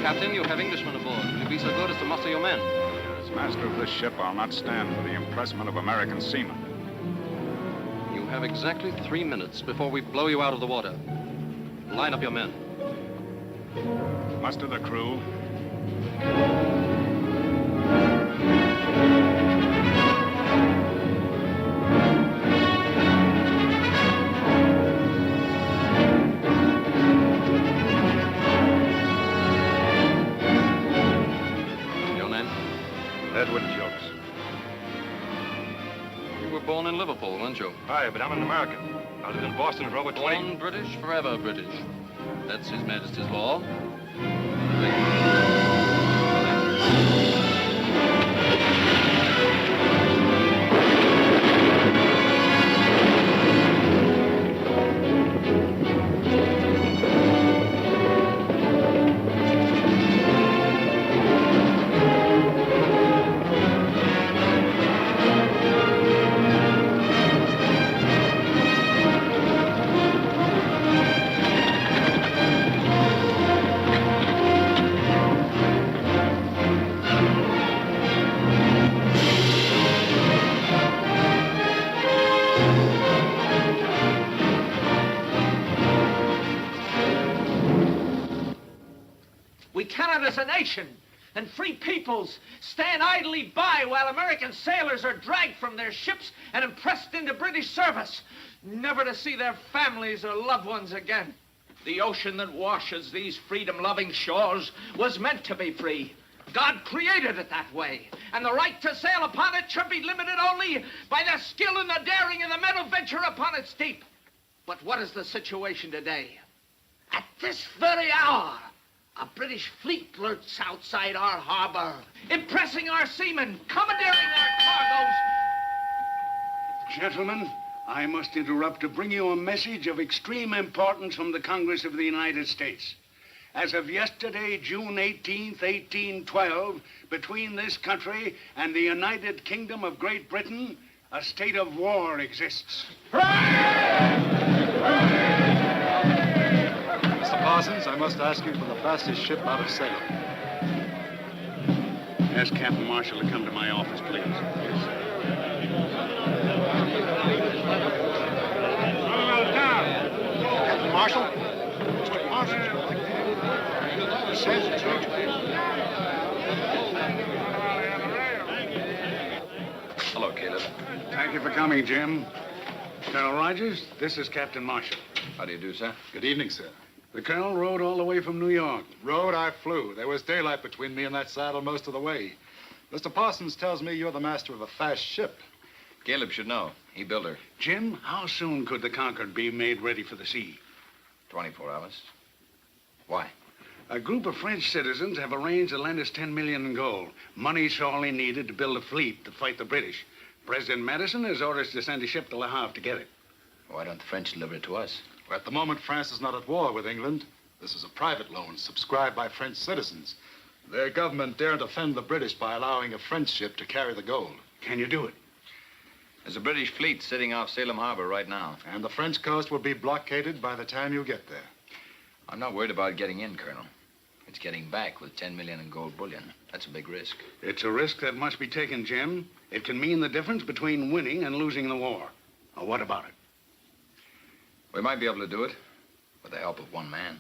Captain, you have Englishmen aboard. Will you be so good as to muster your men? As master of this ship, I'll not stand for the impressment of American seamen. You have exactly 3 minutes before we blow you out of the water. Line up your men. Muster the crew. You were born in Liverpool, weren't you? Aye, but I'm an American. I lived in Boston for over 20... Born British, forever British. That's His Majesty's law. We cannot, as a nation and free peoples, stand idly by while American sailors are dragged from their ships and impressed into British service, never to see their families or loved ones again. The ocean that washes these freedom-loving shores was meant to be free. God created it that way, and the right to sail upon it should be limited only by the skill and the daring and the men who venture upon its deep. But what is the situation today? At this very hour, a British fleet lurks outside our harbor, impressing our seamen, commandeering our cargoes. Gentlemen, I must interrupt to bring you a message of extreme importance from the Congress of the United States. As of yesterday, June 18th, 1812, between this country and the United Kingdom of Great Britain, a state of war exists. Mr. Parsons, I must ask you for the fastest ship out of Salem. Ask Captain Marshall to come to my office, please. Captain Marshall? Mr. Parsons, would like to... He says it's urgent. Hello, Caleb. Thank you for coming, Jim. Colonel Rogers, this is Captain Marshall. How do you do, sir? Good evening, sir. The Colonel rode all the way from New York. Rode, I flew. There was daylight between me and that saddle most of the way. Mr. Parsons tells me you're the master of a fast ship. Caleb should know. He built her. Jim, how soon could the Concord be made ready for the sea? 24 hours. Why? A group of French citizens have arranged to lend us $10 million in gold. Money sorely needed to build a fleet to fight the British. President Madison has orders to send a ship to Le Havre to get it. Why don't the French deliver it to us? Well, at the moment, France is not at war with England. This is a private loan subscribed by French citizens. Their government daren't offend the British by allowing a French ship to carry the gold. Can you do it? There's a British fleet sitting off Salem Harbor right now. And the French coast will be blockaded by the time you get there. I'm not worried about getting in, Colonel. It's getting back with 10 million in gold bullion. That's a big risk. It's a risk that must be taken, Jim. It can mean the difference between winning and losing the war. Now, what about it? We might be able to do it with the help of one man.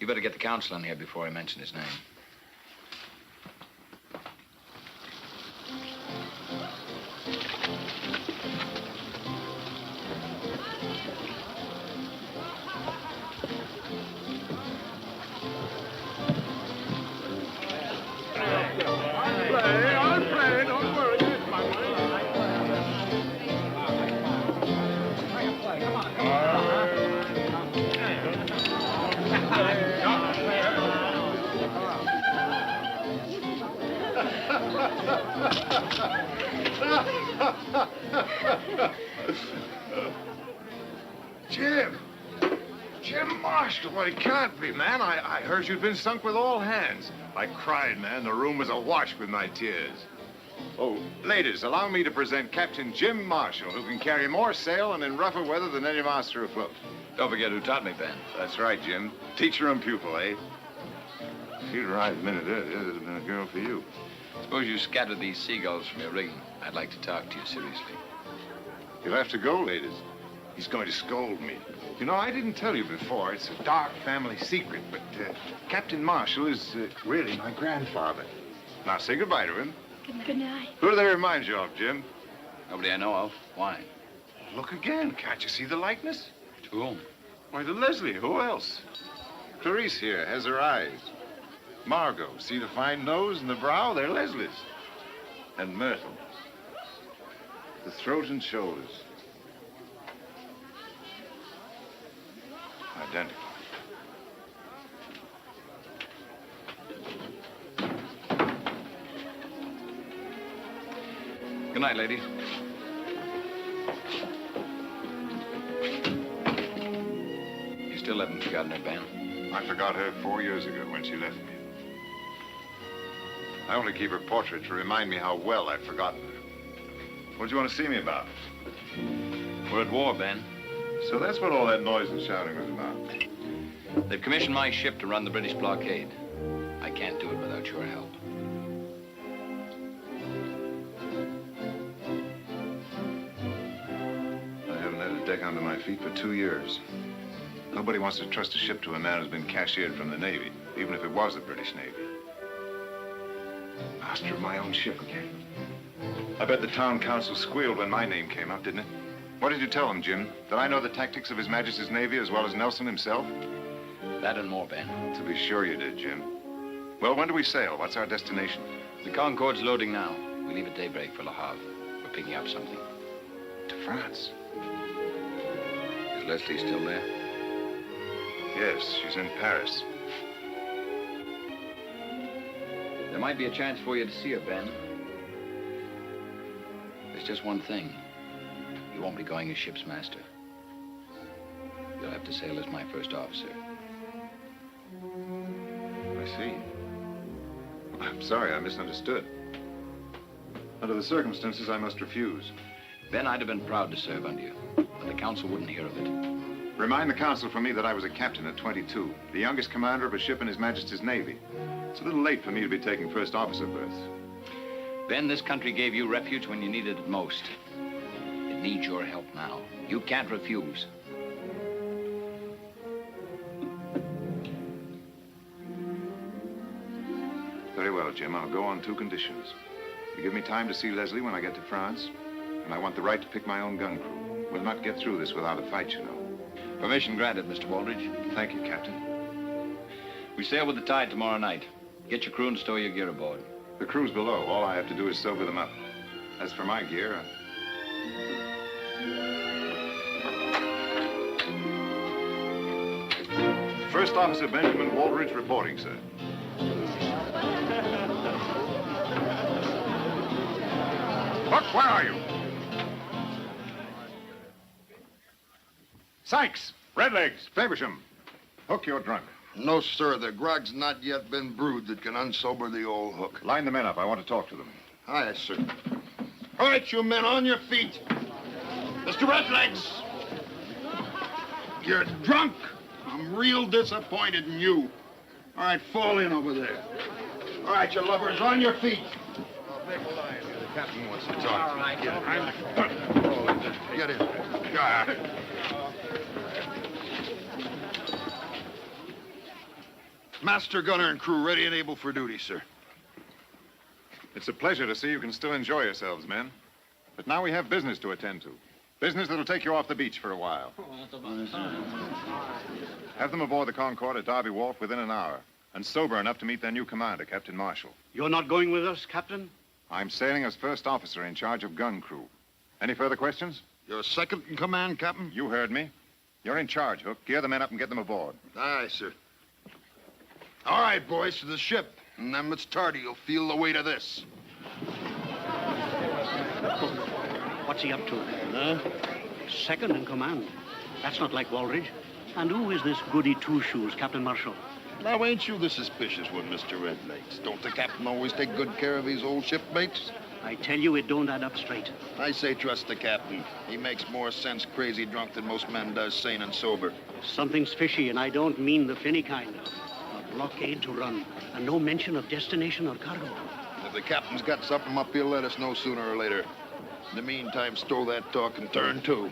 You better get the council in here before I mention his name. I'll play, don't worry. It's my money. Jim Marshall, well, it can't be, man. I heard you'd been sunk with all hands. I cried, man. The room was awash with my tears. Oh, ladies, allow me to present Captain Jim Marshall, who can carry more sail and in rougher weather than any master afloat. Don't forget who taught me, Ben. That's right, Jim. Teacher and pupil, eh? If you'd arrived a minute earlier, there'd have been a girl for you. Suppose you scatter these seagulls from your rigging. I'd like to talk to you seriously. You'll have to go, ladies. He's going to scold me. You know, I didn't tell you before. It's a dark family secret, but Captain Marshall is really my grandfather. Now, say goodbye to him. Good night. Who do they remind you of, Jim? Nobody I know of. Why? Look again. Can't you see the likeness? To whom? Why, to Leslie. Who else? Clarice here has her eyes. Margot, see the fine nose and the brow? They're Leslie's. And Myrtle. The throat and shoulders. Identical. Good night, ladies. You still haven't forgotten her, Ben? I forgot her 4 years ago when she left me. I only keep her portrait to remind me how well I've forgotten her. What do you want to see me about? We're at war, Ben. So that's what all that noise and shouting was about. They've commissioned my ship to run the British blockade. I can't do it without your help. I haven't had a deck under my feet for 2 years. Nobody wants to trust a ship to a man who's been cashiered from the Navy, even if it was the British Navy. Master of my own ship again. I bet the town council squealed when my name came up, didn't it? What did you tell them, Jim? That I know the tactics of His Majesty's Navy as well as Nelson himself? That and more, Ben. To be sure you did, Jim. Well, when do we sail? What's our destination? The Concorde's loading now. We leave at daybreak for Le Havre. We're picking up something. To France. Is Leslie still there? Yes, she's in Paris. There might be a chance for you to see her, Ben. There's just one thing. You won't be going as ship's master. You'll have to sail as my first officer. I see. I'm sorry, I misunderstood. Under the circumstances, I must refuse. Ben, I'd have been proud to serve under you, but the council wouldn't hear of it. Remind the council for me that I was a captain at 22, the youngest commander of a ship in His Majesty's Navy. It's a little late for me to be taking first officer berths. Ben, this country gave you refuge when you needed it most. It needs your help now. You can't refuse. Very well, Jim. I'll go on 2 conditions. You give me time to see Leslie when I get to France, and I want the right to pick my own gun crew. We'll not get through this without a fight, you know. Permission granted, Mr. Waldridge. Thank you, Captain. We sail with the tide tomorrow night. Get your crew and stow your gear aboard. The crew's below. All I have to do is sober them up. As for my gear, First Officer Benjamin Waldridge reporting, sir. Buck, where are you? Sykes, Redlegs, Faversham. Hook, you're drunk. No, sir. The grog's not yet been brewed that can unsober the old Hook. Line the men up. I want to talk to them. Aye, sir. All right, you men, on your feet. Mr. Redlegs! You're drunk. I'm real disappointed in you. All right, fall in over there. All right, you lovers, on your feet. The captain wants to talk. All right, Get in. Master gunner and crew ready and able for duty, sir. It's a pleasure to see you can still enjoy yourselves, men. But now we have business to attend to. Business that'll take you off the beach for a while. Have them aboard the Concorde at Derby Wharf within an hour, and sober enough to meet their new commander, Captain Marshall. You're not going with us, Captain? I'm sailing as first officer in charge of gun crew. Any further questions? You're second in command, Captain? You heard me. You're in charge, Hook. Gear the men up and get them aboard. Aye, sir. All right, boys, to the ship. And then it's tardy. You'll feel the weight of this. What's he up to? Huh? Second in command. That's not like Waldridge. And who is this goody two-shoes, Captain Marshall? Now, ain't you the suspicious one, Mr. Redlegs? Don't the captain always take good care of his old shipmates? I tell you, it don't add up straight. I say trust the captain. He makes more sense crazy drunk than most men does sane and sober. Something's fishy, and I don't mean the finny kind. blockade to run, and no mention of destination or cargo. If the captain's got something up, he'll let us know sooner or later. In the meantime, stow that talk and turn to.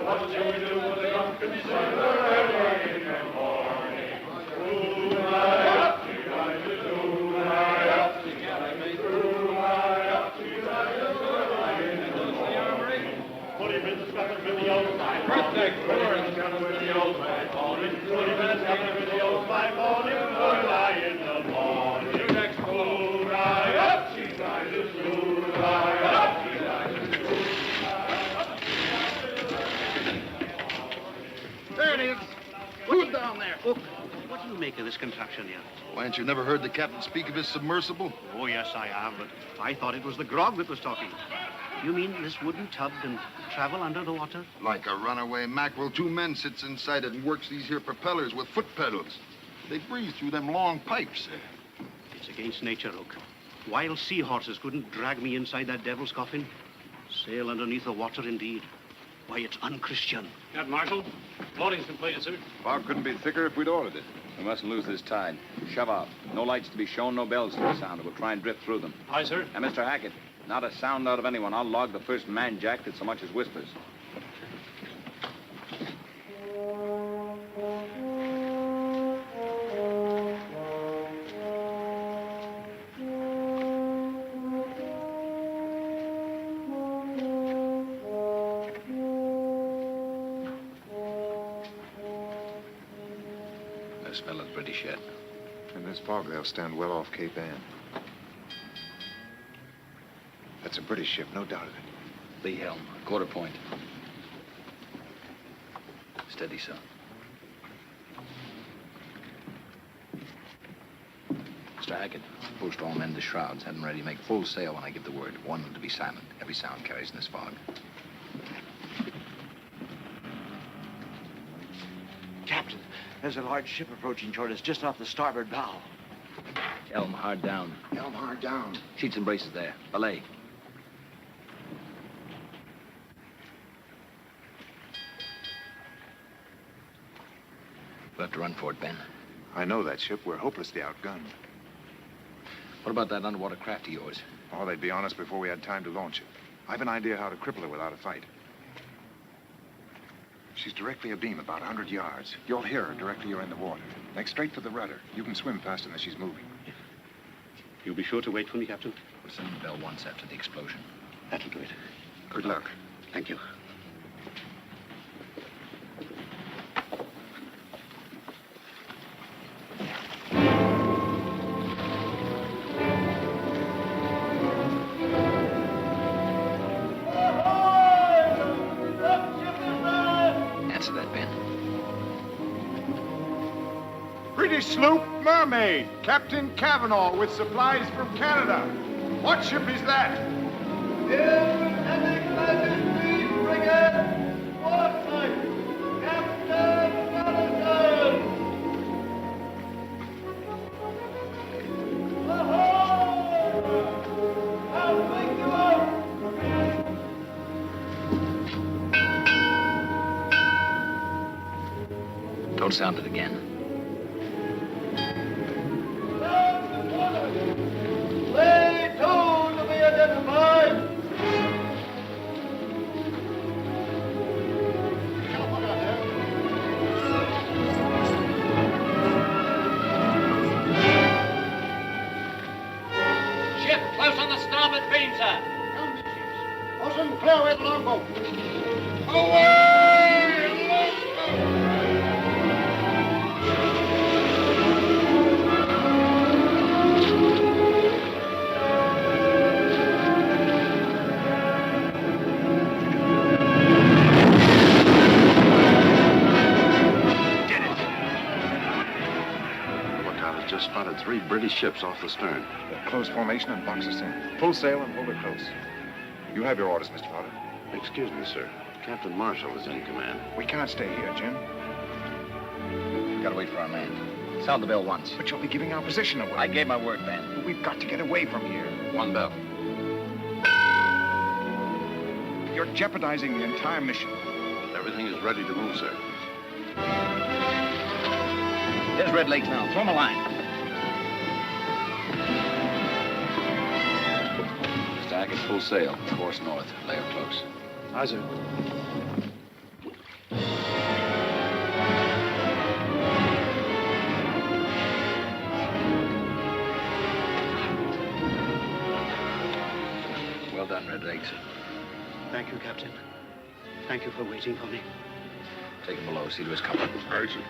What shall we do with the drunken sailor early in the morning? Up, put him in the scupper with the old pipe. Birthday, put him in the scupper with the old pipe on him. Put him in the scupper with the old pipe on him. Early in the morning. You next, hooray, up, she rises, hooray, up, she rises, There it is. Who's down there? Look, what do you make of this contraption here? Why, ain't you never heard the captain speak of his submersible? Oh, yes, I have, but I thought it was the grog that was talking. You mean this wooden tub can travel under the water? Like a runaway mackerel, 2 men sits inside it and works these here propellers with foot pedals. They breathe through them long pipes. It's against nature, Oak. Wild seahorses couldn't drag me inside that devil's coffin. Sail underneath the water, indeed. Why, it's unchristian. Captain Marshal, loading's completed, sir. Fog couldn't be thicker if we'd ordered it. We mustn't lose this tide. Shove off. No lights to be shown, no bells to be sounded. We'll try and drift through them. Aye, sir. And Mr. Hackett, not a sound out of anyone. I'll log the first man jack that so much as whispers. No smell of British yet. In this fog, they'll stand well off Cape Ann. That's a British ship, no doubt of it. Lee helm, quarter point. Steady, son. Mr. Hackett, post all men to shrouds. Have them ready to make full sail when I give the word. Warn them to be silent. Every sound carries in this fog. Captain, there's a large ship approaching toward us just off the starboard bow. Helm hard down. Helm hard down. Sheets and braces there. Belay. We'll have to run for it, Ben. I know that ship. We're hopelessly outgunned. What about that underwater craft of yours? Oh, they'd be on us before we had time to launch it. I've an idea how to cripple her without a fight. She's directly abeam, about 100 yards. You'll hear her directly you're in the water. Make straight for the rudder. You can swim faster than she's moving. You'll be sure to wait for me, Captain? We'll sound the bell once after the explosion. That'll do it. Good luck. Thank you. Answer that, Ben. British sloop Mermaid. Captain Cavanaugh with supplies from Canada. What ship is that? Don't sound it again. Ship close on the starboard beam, sir. Bosun, clear away the longboat. Just spotted 3 British ships off the stern. Close formation and box us in. Full sail and hold her close. You have your orders, Mr. Potter. Excuse me, sir. Captain Marshall is in command. We can't stay here, Jim. We gotta wait for our man. Sound the bell once. But you'll be giving our position away. I gave my word, Ben. We've got to get away from here. One bell. You're jeopardizing the entire mission. Everything is ready to move, sir. Red Lake now. Throw him a line. Stack at full sail. Course north. Lay her close. Aye, sir. Well done, Red Lakes. Thank you, Captain. Thank you for waiting for me. Take him below. See to his comfort. Aye, sir.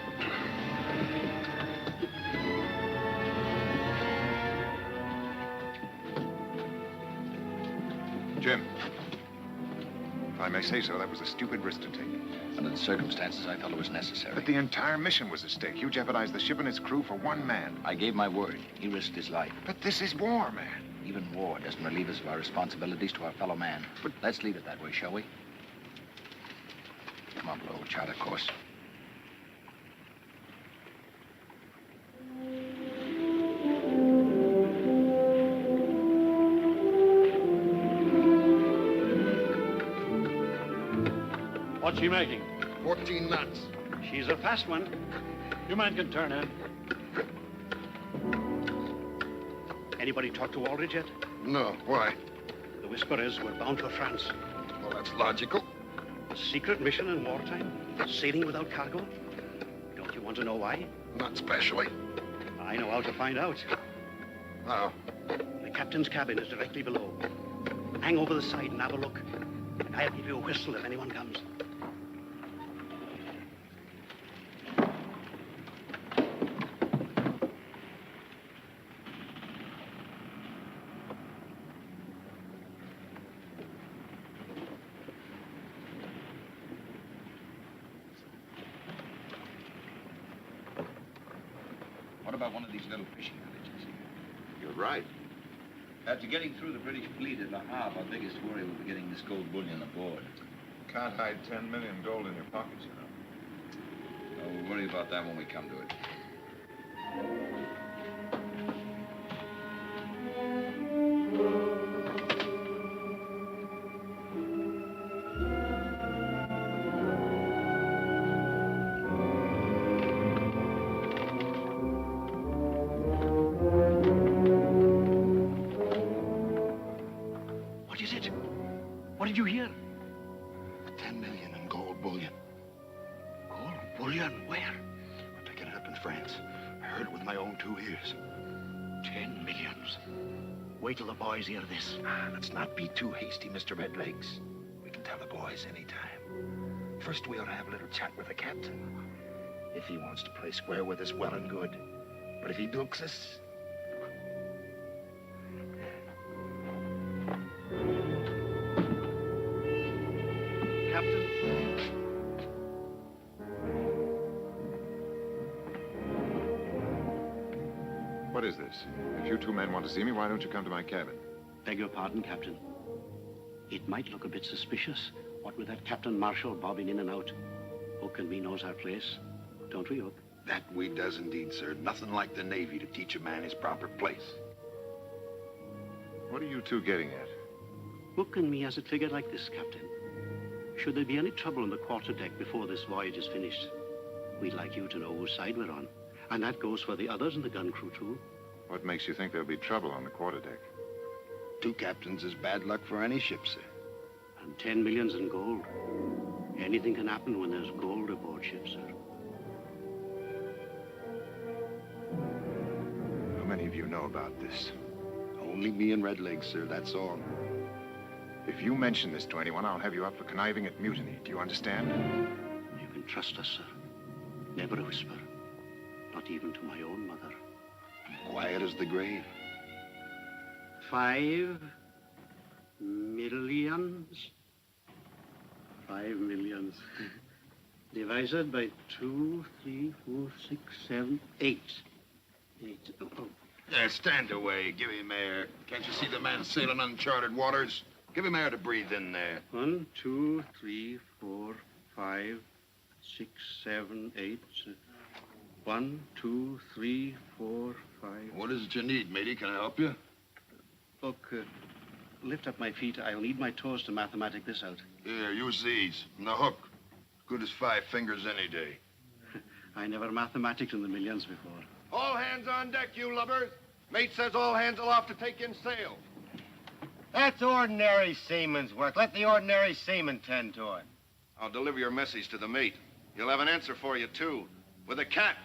Jim, if I may say so, that was a stupid risk to take. Under the circumstances, I felt it was necessary. But the entire mission was at stake. You jeopardized the ship and its crew for one man. I gave my word. He risked his life. But this is war, man. Even war doesn't relieve us of our responsibilities to our fellow man. But let's leave it that way, shall we? Come on, below. Chart a course. What's she making? 14 knots. She's a fast one. You men can turn in. Anybody talk to Aldrich yet? No, why? The whisper is we're bound for France. Well, that's logical. A secret mission in wartime? Sailing without cargo? Don't you want to know why? Not especially. I know how to find out. How? The captain's cabin is directly below. Hang over the side and have a look. And I'll give you a whistle if anyone comes. What about one of these little fishing villages? You're right. After getting through the British fleet at Le Havre, our biggest worry will be getting this gold bullion aboard. Can't hide 10 million gold in your pockets, you know. Oh, we'll worry about that when we come to it. What is it? What did you hear? 10 million in gold bullion. Gold bullion? Where? We're picking it up in France. I heard it with my own 2 ears. 10 millions. Wait till the boys hear this. Let's not be too hasty, Mr. Red Lakes. We can tell the boys anytime. First, we ought to have a little chat with the captain. If he wants to play square with us, well and good. But if he dukes us... Captain? What is this? If you 2 men want to see me, why don't you come to my cabin? Beg your pardon, Captain. It might look a bit suspicious, what with that Captain Marshall bobbing in and out. Hook and me knows our place. Don't we, Hook? That we does indeed, sir. Nothing like the Navy to teach a man his proper place. What are you 2 getting at? Hook and me has it figured like this, Captain. Should there be any trouble on the quarterdeck before this voyage is finished, we'd like you to know whose side we're on. And that goes for the others in the gun crew, too. What makes you think there'll be trouble on the quarterdeck? 2 captains is bad luck for any ship, sir. And 10 millions in gold. Anything can happen when there's gold aboard ship, sir. How many of you know about this? Only me and Red Legs, sir, that's all. If you mention this to anyone, I'll have you up for conniving at mutiny. Do you understand? You can trust us, sir. Never a whisper. Not even to my own mother. Quiet as the grave. 5 millions. 5 millions. Divided by 2, 3, 4, 6, 7, 8. 8. Oh. Yeah, stand away. Give him air. Can't you see the man sailing uncharted waters? Give him air to breathe in there. 1, 2, 3, 4, 5, 6, 7, 8. 1, 2, 3, 4, 5. What is it you need, matey? Can I help you? Look, lift up my feet. I'll need my toes to mathematic this out. Here, use these. And the hook. Good as 5 fingers any day. I never mathematics in the millions before. All hands on deck, you lubbers. Mate says all hands aloft to take in sail. That's ordinary seaman's work. Let the ordinary seaman tend to it. I'll deliver your message to the mate. He'll have an answer for you, too. With a cat.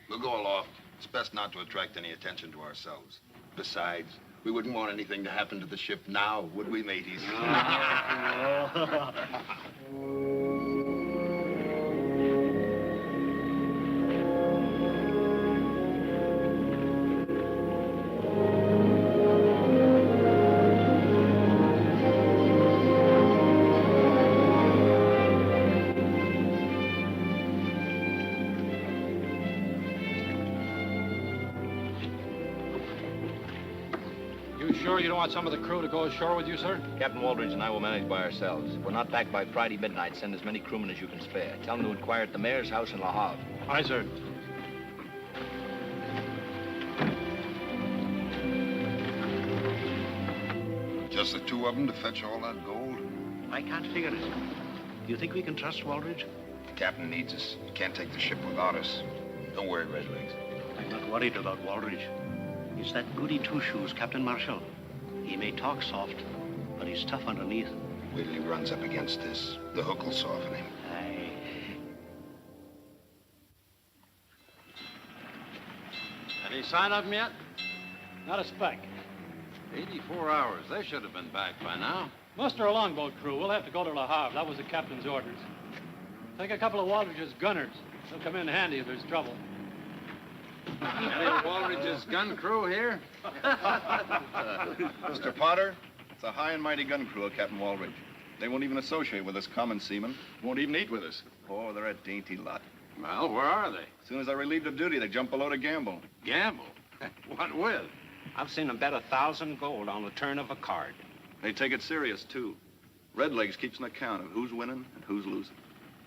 We'll go aloft. It's best not to attract any attention to ourselves. Besides, we wouldn't want anything to happen to the ship now, would we, mateys? Sure you don't want some of the crew to go ashore with you, sir? Captain Waldridge and I will manage by ourselves. If we're not back by Friday midnight, send as many crewmen as you can spare. Tell them to inquire at the mayor's house in Le Havre. Aye, sir. Just the two of them to fetch all that gold? I can't figure it. Do you think we can trust Waldridge? The captain needs us. He can't take the ship without us. Don't worry, Redlegs. I'm not worried about Waldridge. It's that goody two-shoes, Captain Marshall. He may talk soft, but he's tough underneath. Wait till he runs up against this. The hook will soften him. Aye. Any sign of him yet? Not a speck. 84 hours. They should have been back by now. Muster a longboat crew. We'll have to go to Le Havre. That was the captain's orders. Take a couple of Waldridge's gunners. They'll come in handy if there's trouble. Any of Waldridge's gun crew here? Mr. Potter, it's a high and mighty gun crew of Captain Waldridge. They won't even associate with us common seamen. Won't even eat with us. Oh, they're a dainty lot. Well, where are they? As soon as they're relieved of duty, they jump below to gamble. Gamble? What with? I've seen them bet 1,000 gold on the turn of a card. They take it serious, too. Redlegs keeps an account of who's winning and who's losing.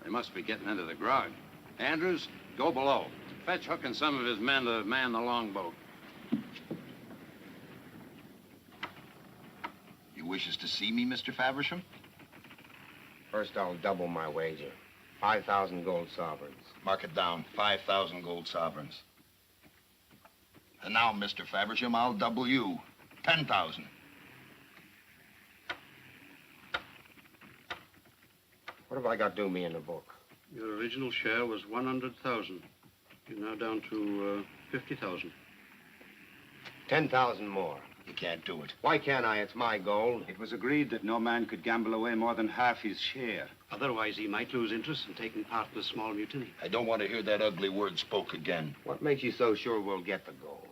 They must be getting into the grog. Andrews, go below. Fetch Hook and some of his men to man the longboat. You wishes to see me, Mr. Faversham? First, I'll double my wager. 5,000 gold sovereigns. Mark it down. 5,000 gold sovereigns. And now, Mr. Faversham, I'll double you. 10,000. What have I got due me in the book? Your original share was 100,000. You're now down to 50,000. 10,000 more. You can't do it. Why can't I? It's my gold. It was agreed that no man could gamble away more than half his share. Otherwise, he might lose interest in taking part in the small mutiny. I don't want to hear that ugly word spoke again. What makes you so sure we'll get the gold?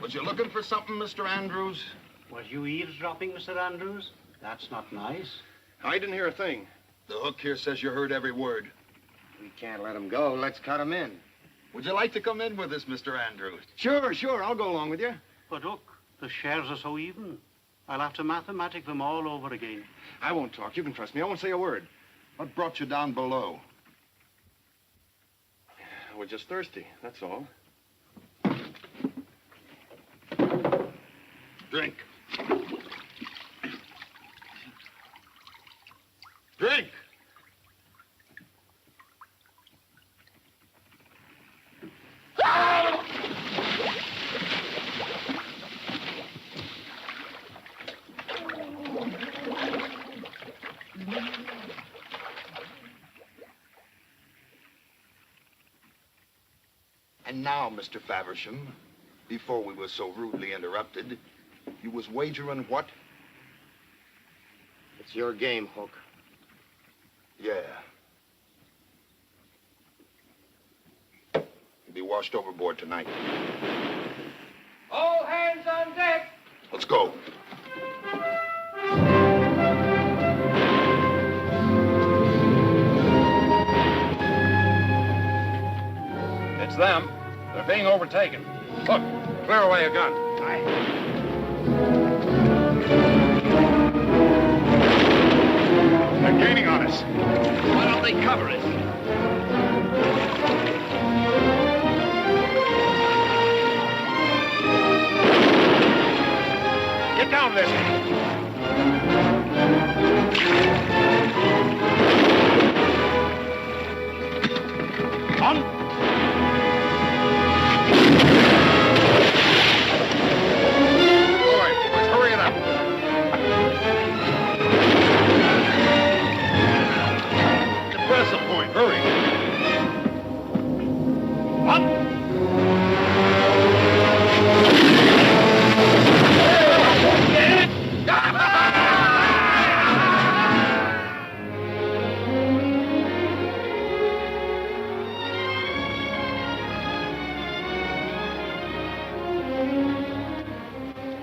Was you looking for something, Mr. Andrews? Was you eavesdropping, Mr. Andrews? That's not nice. I didn't hear a thing. The hook here says you heard every word. We can't let him go. Let's cut him in. Would you like to come in with us, Mr. Andrews? Sure. I'll go along with you. But look, the shares are so even. I'll have to mathematic them all over again. I won't talk. You can trust me. I won't say a word. What brought you down below? We're just thirsty, that's all. Drink. Drink! And now, Mr. Faversham, before we were so rudely interrupted, you was wagering what? It's your game, Hook. Yeah. You'll be washed overboard tonight. All hands on deck. Let's go. It's them. They're being overtaken. Look, clear away a gun. Aye. gaining on us. Why don't they cover it? Get down, Leslie. On. All right, boys, hurry it up. Press the point, hurry.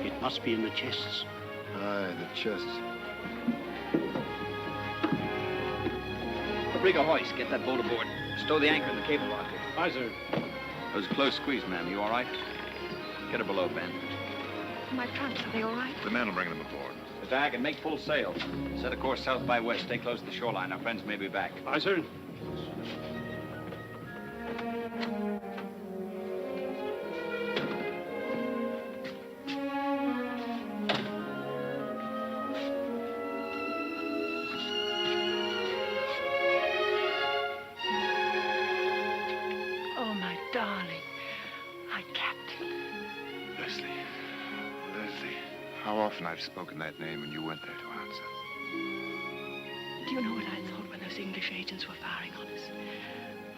It must be in the chests. Aye, the chests. Rig a hoist. Get that boat aboard. Stow the anchor in the cable locker. Aye, sir. That was a close squeeze, ma'am. You all right? Get her below, Ben. My trunks, are they all right? The man will bring them aboard. Attack and make full sail. Set a course south by west. Stay close to the shoreline. Our friends may be back. Aye, sir. Oh, my darling. My captain. Leslie. Leslie. How often I've spoken that name and you weren't there to answer. Do you know what I thought when those English agents were firing on us?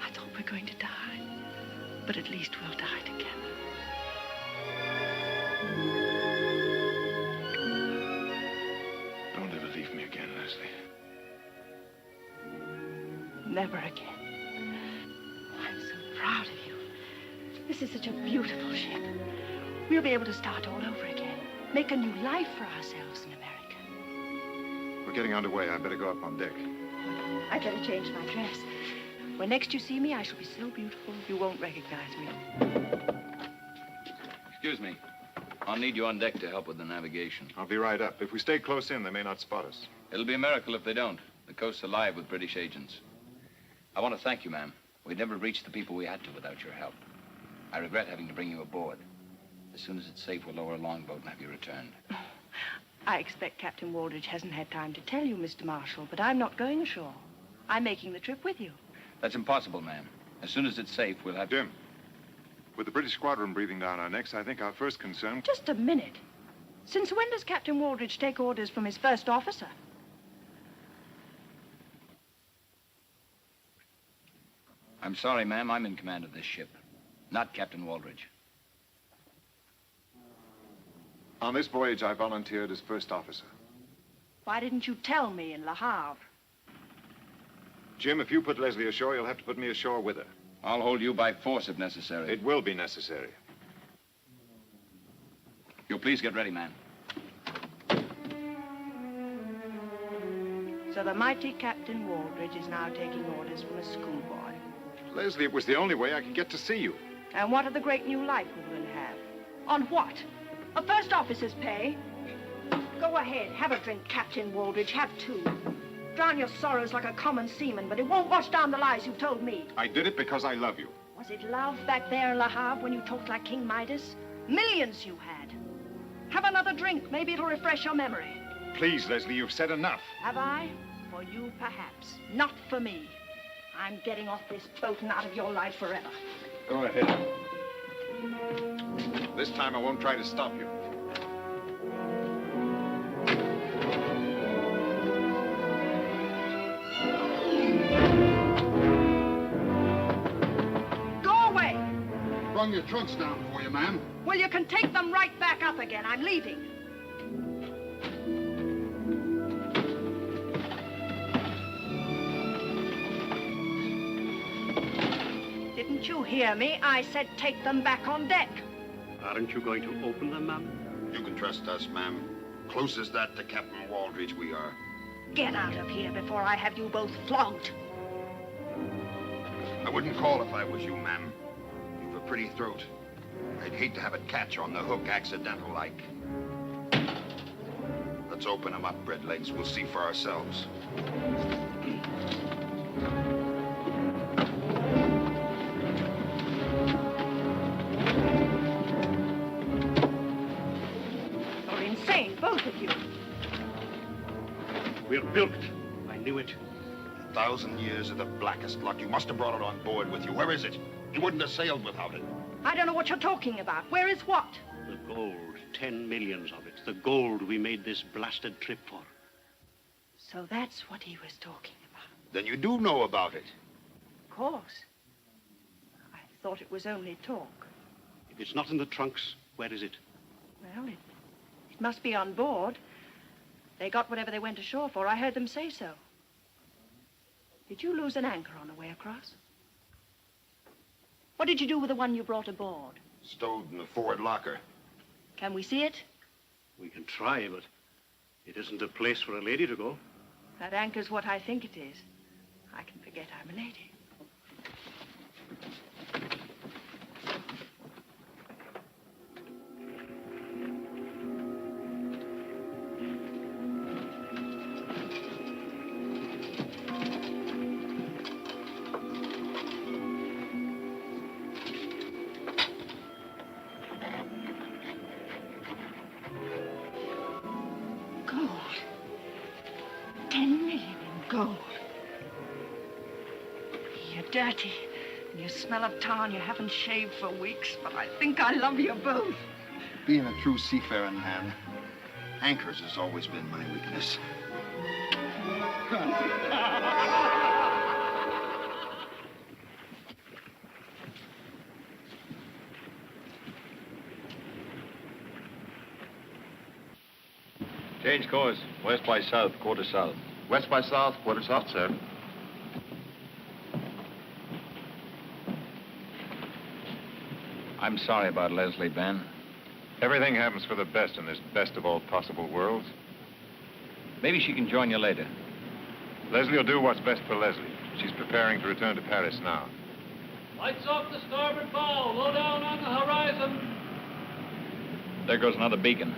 I thought we're going to die. But at least we'll die together. Don't ever leave me again, Leslie. Never again. I'm so proud of you. This is such a beautiful ship. We'll be able to start all over again. Make a new life for ourselves in America. We're getting underway. I better go up on deck. I'd better change my dress. When next you see me, I shall be so beautiful you won't recognize me. Excuse me. I'll need you on deck to help with the navigation. I'll be right up. If we stay close in, they may not spot us. It'll be a miracle if they don't. The coast's alive with British agents. I want to thank you, ma'am. We'd never reached the people we had to without your help. I regret having to bring you aboard. As soon as it's safe, we'll lower a longboat and have you returned. I expect Captain Waldridge hasn't had time to tell you, Mr. Marshall, but I'm not going ashore. I'm making the trip with you. That's impossible, ma'am. As soon as it's safe, we'll have... Jim, with the British squadron breathing down our necks, I think our first concern... Just a minute. Since when does Captain Waldridge take orders from his first officer? I'm sorry, ma'am. I'm in command of this ship, not Captain Waldridge. On this voyage, I volunteered as first officer. Why didn't you tell me in Le Havre? Jim, if you put Leslie ashore, you'll have to put me ashore with her. I'll hold you by force if necessary. It will be necessary. You'll please get ready, man. So the mighty Captain Waldridge is now taking orders from a schoolboy. Leslie, it was the only way I could get to see you. And what of the great new life we're going to have? On what? A first officer's pay? Go ahead, have a drink, Captain Waldridge, have two. Drown your sorrows like a common seaman, but it won't wash down the lies you've told me. I did it because I love you. Was it love back there in Le Havre when you talked like King Midas? Millions you had. Have another drink, maybe it'll refresh your memory. Please, Leslie, you've said enough. Have I? For you, perhaps. Not for me. I'm getting off this boat and out of your life forever. Go ahead. This time I won't try to stop you. Go away! Brung your trunks down for you, ma'am. Well, you can take them right back up again. I'm leaving. Didn't you hear me? I said take them back on deck. Aren't you going to open them, ma'am? You can trust us, ma'am. Close as that to Captain Waldridge we are. Get out of here before I have you both flogged. I wouldn't call if I was you, ma'am. You've a pretty throat. I'd hate to have it catch on the hook accidental-like. Let's open them up, Redlegs. We'll see for ourselves. You're insane, both of you. We're bilked. I knew it. 1,000 years of the blackest luck. You must have brought it on board with you. Where is it? You wouldn't have sailed without it. I don't know what you're talking about. Where is what? The gold, 10 millions of it. The gold we made this blasted trip for. So that's what he was talking about. Then you do know about it. Of course. I thought it was only talk. If it's not in the trunks, where is it? Well, it must be on board. They got whatever they went ashore for. I heard them say so. Did you lose an anchor on the way across? What did you do with the one you brought aboard? Stowed in the forward locker. Can we see it? We can try, but it isn't a place for a lady to go. That anchor's what I think it is. I can forget I'm a lady. Gold. You're dirty, and you smell of tar, and you haven't shaved for weeks, but I think I love you both. Being a true seafaring man, anchors has always been my weakness. Change course. West by south, quarter south. West by south, quarter south, sir. I'm sorry about Leslie, Ben. Everything happens for the best in this best of all possible worlds. Maybe she can join you later. Leslie will do what's best for Leslie. She's preparing to return to Paris now. Lights off the starboard bow. Low down on the horizon. There goes another beacon.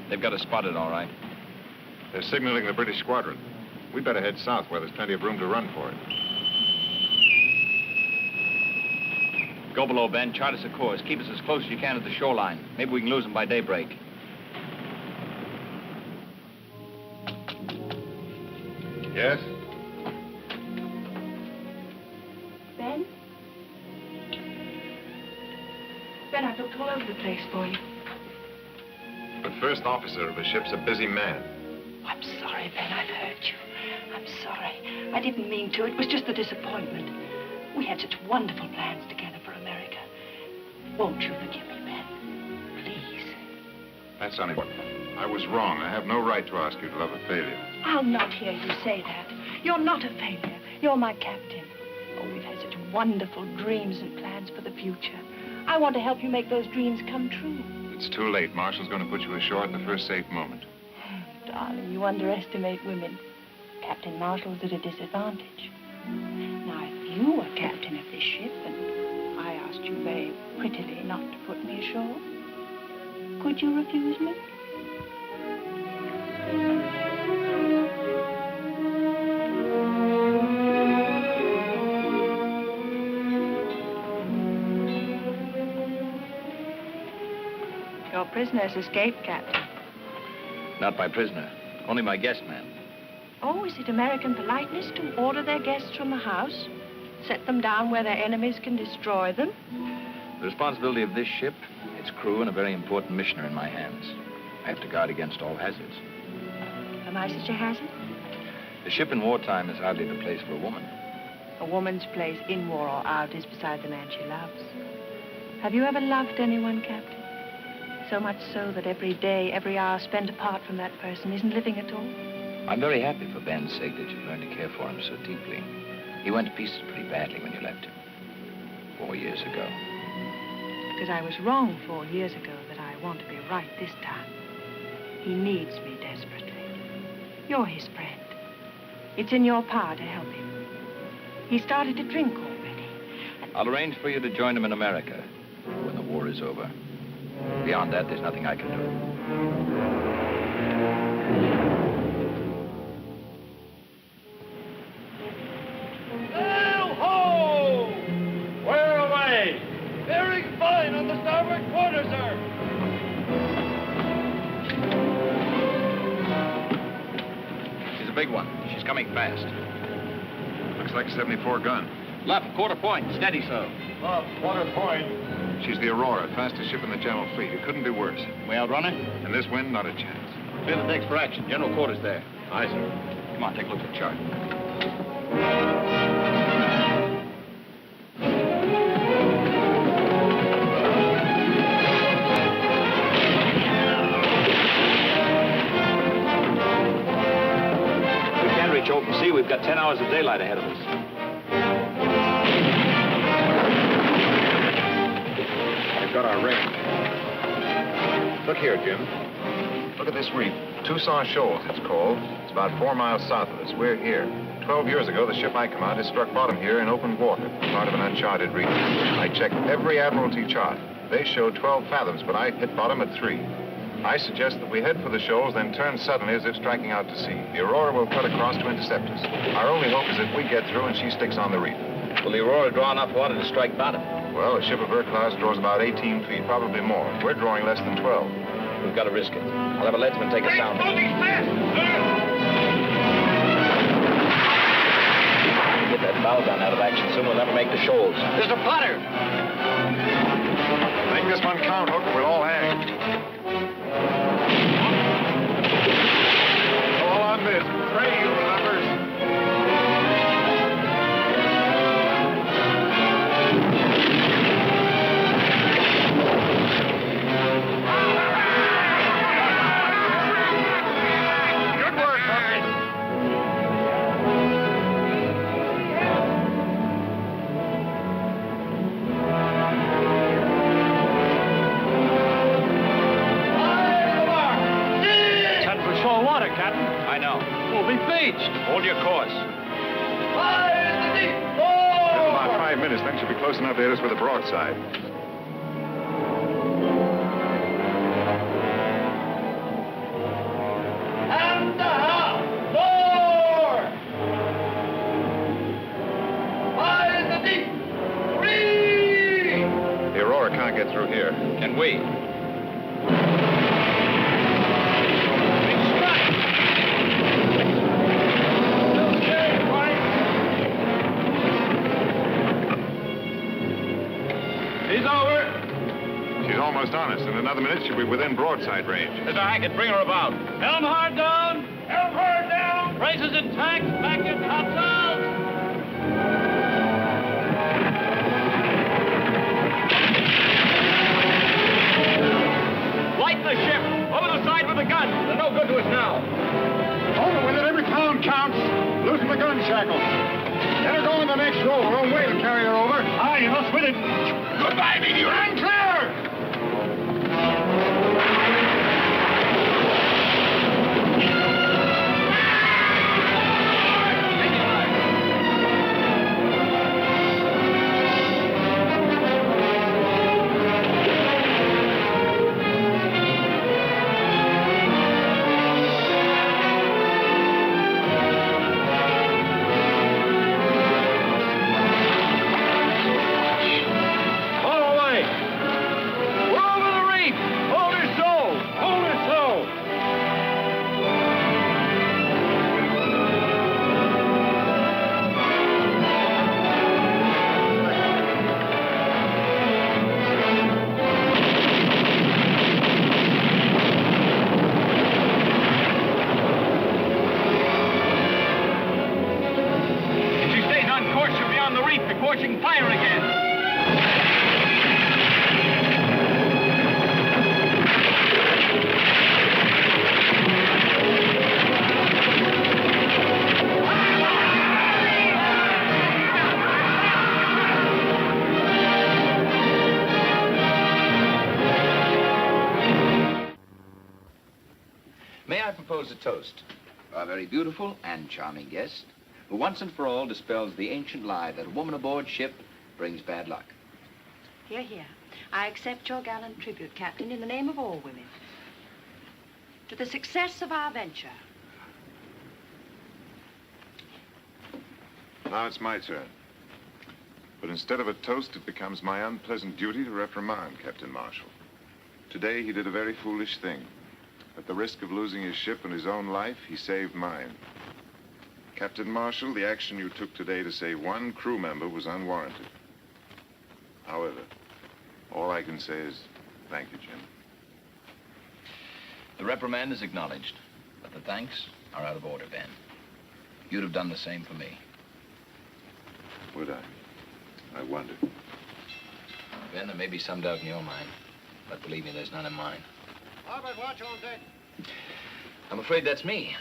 They've got us spotted, all right. They're signaling the British squadron. We better head south where there's plenty of room to run for it. Go below, Ben. Chart us a course. Keep us as close as you can to the shoreline. Maybe we can lose them by daybreak. Yes? Ben? Ben, I've looked all over the place for you. The first officer of a ship's a busy man. I'm sorry, Ben. I've hurt you. I'm sorry. I didn't mean to. It was just the disappointment. We had such wonderful plans together for America. Won't you forgive me, Ben? Please. That's only what. I was wrong. I have no right to ask you to love a failure. I'll not hear you say that. You're not a failure. You're my captain. Oh, we've had such wonderful dreams and plans for the future. I want to help you make those dreams come true. It's too late. Marshall's going to put you ashore at the first safe moment. Darling, you underestimate women. Captain Marshall's at a disadvantage. Now, if you were captain of this ship and I asked you very prettily not to put me ashore, could you refuse me? Your prisoner's escaped, Captain. Not my prisoner. Only my guest man. Oh, is it American politeness to order their guests from the house? Set them down where their enemies can destroy them? The responsibility of this ship, its crew, and a very important mission are in my hands. I have to guard against all hazards. Am I such a hazard? The ship in wartime is hardly the place for a woman. A woman's place in war or out is beside the man she loves. Have you ever loved anyone, Captain? So much so that every day, every hour spent apart from that person isn't living at all? I'm very happy for Ben's sake that you've learned to care for him so deeply. He went to pieces pretty badly when you left him. 4 years ago. Because I was wrong 4 years ago that I want to be right this time. He needs me desperately. You're his friend. It's in your power to help him. He started to drink already. I'll arrange for you to join him in America when the war is over. Beyond that, there's nothing I can do. big one. She's coming fast. Looks like a 74 gun. Left, quarter point. Steady, so. Well, quarter point. She's the Aurora, fastest ship in the General Fleet. It couldn't do worse. We outrun her? In this wind, not a chance. Clear the decks for action. General quarters there. Aye, sir. Come on, take a look at the chart. We can't reach open sea. We've got 10 hours of daylight ahead of us. We've got our range. Look here, Jim. Look at this reef. Tucson Shoals, it's called. It's about 4 miles south of us. We're here. 12 years ago, the ship I commanded struck bottom here in open water, part of an uncharted region. I checked every Admiralty chart. They showed 12 fathoms, but I hit bottom at 3. I suggest that we head for the shoals, then turn suddenly as if striking out to sea. The Aurora will cut across to intercept us. Our only hope is if we get through and she sticks on the reef. Will the Aurora draw enough water to strike bottom? Well, a ship of her class draws about 18 feet, probably more. We're drawing less than 12. We've got to risk it. I'll have a leadsman take a sound. Get that bow gun out of action soon. We'll never make the shoals. There's a plotter! Make this one count, Hook. We'll all hang. All on this. Pray, you lovers. Hold your course. In about 5 minutes, then she'll be close enough to hit us with a broadside. And the half. More. High in the deep. 3. The Aurora can't get through here. Can we? Almost on us. In another minute, she'll be within broadside range. Mr. Hackett, bring her about. Helm hard down! Helm hard down! Braces intact! Back your topsails! Light the ship! Over the side with the gun! They're no good to us now. Over with it. Every pound counts. Loosen the gun shackles. Let her go in the next row. Her own way to carry her over. Aye, you must with it. Goodbye, meteor. And clear! May I propose a toast? Our very beautiful and charming guest, who once and for all dispels the ancient lie that a woman aboard ship brings bad luck. Hear, hear. I accept your gallant tribute, Captain, in the name of all women. To the success of our venture. Now it's my turn. But instead of a toast, it becomes my unpleasant duty to reprimand Captain Marshall. Today, he did a very foolish thing. At the risk of losing his ship and his own life, he saved mine. Captain Marshall, the action you took today to save one crew member was unwarranted. However, all I can say is thank you, Jim. The reprimand is acknowledged, but the thanks are out of order, Ben. You'd have done the same for me. Would I? I wonder. Ben, there may be some doubt in your mind, but believe me, there's none in mine. Albert, watch on deck. I'm afraid that's me.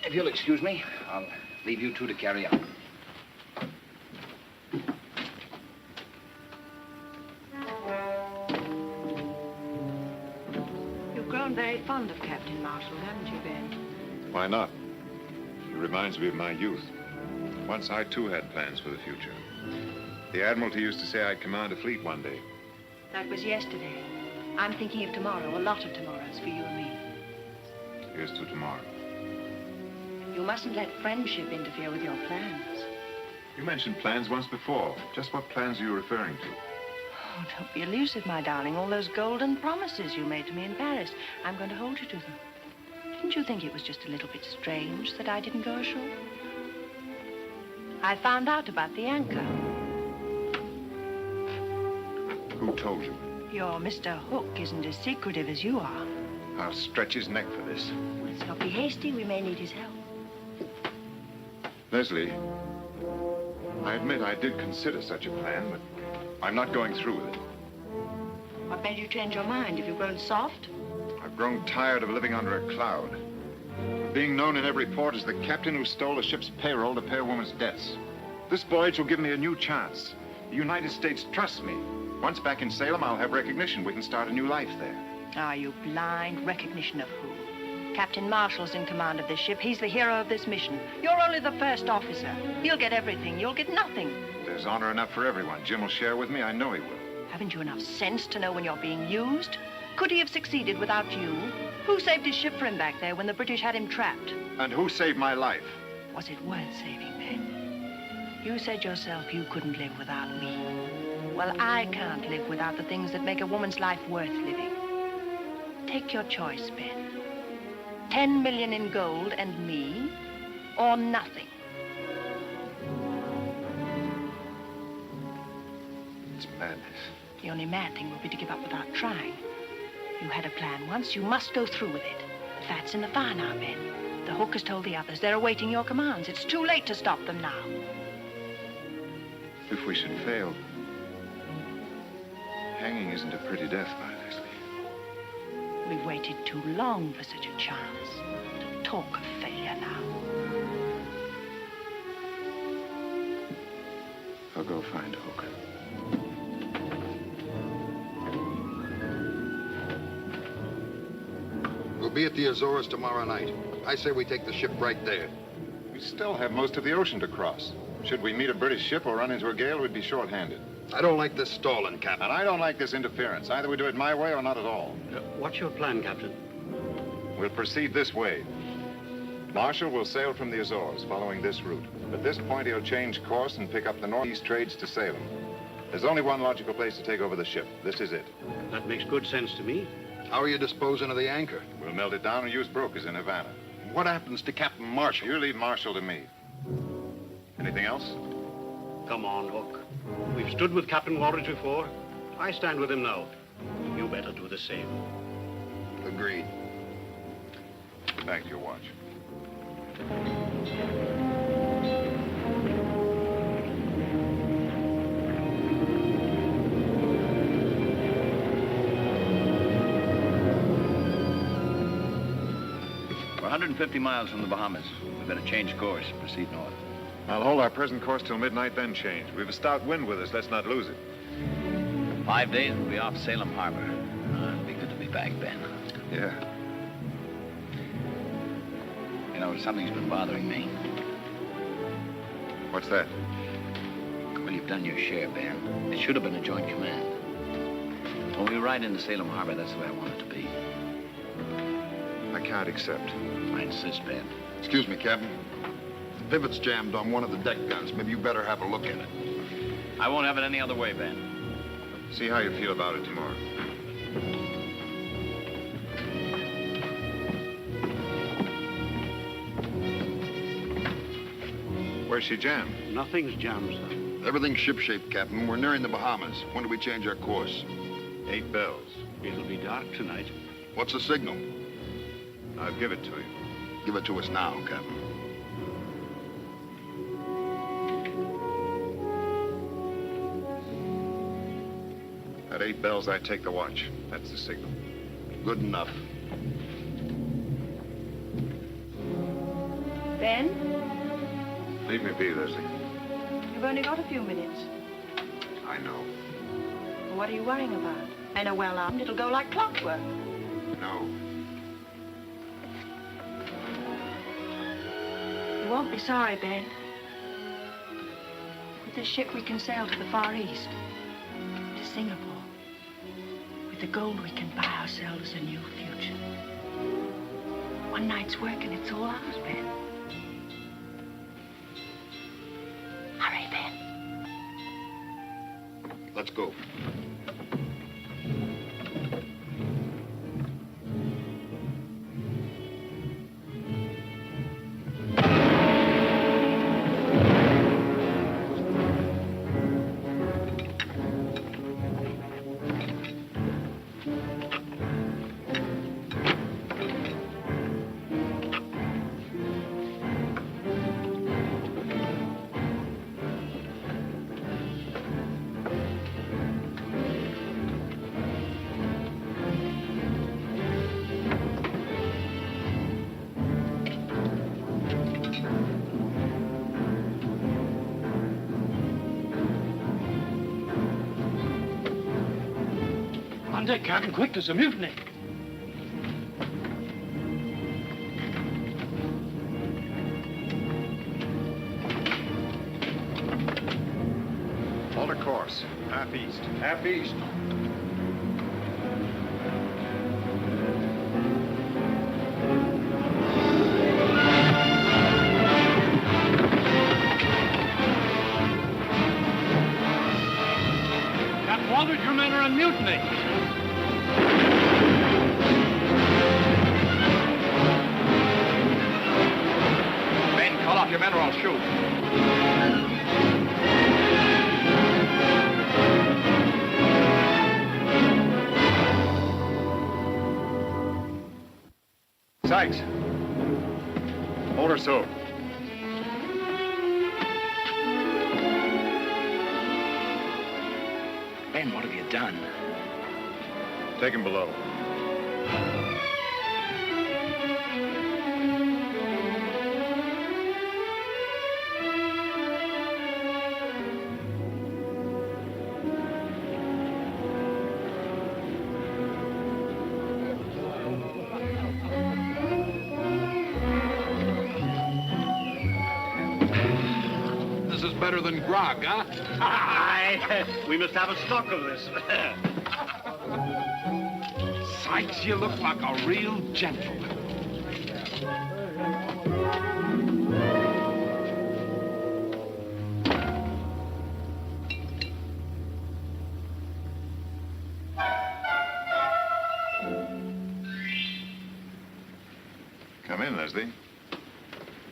If you'll excuse me, I'll leave you two to carry on. You've grown very fond of Captain Marshall, haven't you, Ben? Why not? He reminds me of my youth. Once I, too, had plans for the future. The Admiralty used to say I'd command a fleet one day. That was yesterday. I'm thinking of tomorrow, a lot of tomorrows for you and me. Here's to tomorrow. You mustn't let friendship interfere with your plans. You mentioned plans once before. Just what plans are you referring to? Oh, don't be elusive, my darling. All those golden promises you made to me in Paris. I'm going to hold you to them. Didn't you think it was just a little bit strange that I didn't go ashore? I found out about the anchor. Who told you? Your Mr. Hook isn't as secretive as you are. I'll stretch his neck for this. Let's not be hasty. We may need his help. Leslie, I admit I did consider such a plan, but I'm not going through with it. What made you change your mind? Have you grown soft? I've grown tired of living under a cloud. Being known in every port as the captain who stole a ship's payroll to pay a woman's debts. This voyage will give me a new chance. The United States trusts me. Once back in Salem, I'll have recognition. We can start a new life there. Are you blind? Recognition of who? Captain Marshall's in command of this ship. He's the hero of this mission. You're only the first officer. He'll get everything. You'll get nothing. There's honor enough for everyone. Jim will share with me. I know he will. Haven't you enough sense to know when you're being used? Could he have succeeded without you? Who saved his ship for him back there when the British had him trapped? And who saved my life? Was it worth saving, Ben? You said yourself you couldn't live without me. Well, I can't live without the things that make a woman's life worth living. Take your choice, Ben. 10 million in gold and me, or nothing. It's madness. The only mad thing would be to give up without trying. You had a plan once, you must go through with it. The fat's in the fire now, Ben. The Hook has told the others they're awaiting your commands. It's too late to stop them now. If we should fail, hanging isn't a pretty death, my Leslie. We've waited too long for such a chance. Don't talk of failure now. I'll go find Hook. We'll be at the Azores tomorrow night. I say we take the ship right there. We still have most of the ocean to cross. Should we meet a British ship or run into a gale, we'd be short-handed. I don't like this stalling, Captain. And I don't like this interference. Either we do it my way or not at all. What's your plan, Captain? We'll proceed this way. Marshall will sail from the Azores, following this route. At this point, he'll change course and pick up the northeast trades to Salem. There's only one logical place to take over the ship. This is it. That makes good sense to me. How are you disposing of the anchor? We'll melt it down and use brokers in Havana. What happens to Captain Marshall? You leave Marshall to me. Anything else? Come on, Hook. We've stood with Captain Waldridge before. I stand with him now. You better do the same. Agreed. Back to your watch. We're 150 miles from the Bahamas. We better change course, proceed north. I'll hold our present course till midnight, then change. We've a stout wind with us. Let's not lose it. 5 days, we'll be off Salem Harbor. It'll be good to be back, Ben. Yeah. You know, something's been bothering me. What's that? Well, you've done your share, Ben. It should have been a joint command. When we ride into Salem Harbor, that's the way I want it to be. I can't accept. I insist, Ben. Excuse me, Captain. The pivot's jammed on one of the deck guns. Maybe you better have a look at it. I won't have it any other way, Ben. See how you feel about it tomorrow. Where's she jammed? Nothing's jammed, sir. Everything's shipshape, Captain. We're nearing the Bahamas. When do we change our course? 8 bells. It'll be dark tonight. What's the signal? I'll give it to you. Give it to us now, Captain. At 8 bells, I take the watch. That's the signal. Good enough. Ben, Leave me be, Leslie. you've only got a few minutes. I know. What are you worrying about? I know well armed, it'll go like clockwork. No. You won't be sorry, Ben. With this ship, we can sail to the Far East, to Singapore. With the gold, we can buy ourselves a new future. One night's work, and it's all ours, Ben. Hurry, Ben. Let's go. On deck, Captain, quick, there's a mutiny. Alter course. Half east. Half east. Captain Waldridge, your men are on mutiny. Ben, call off your men or I'll shoot. Sykes. Hold her so. Ben, what have you done? Take him below. This is better than grog, huh? Aye, we must have a stock of this. Sykes, you look like a real gentleman. Come in, Leslie.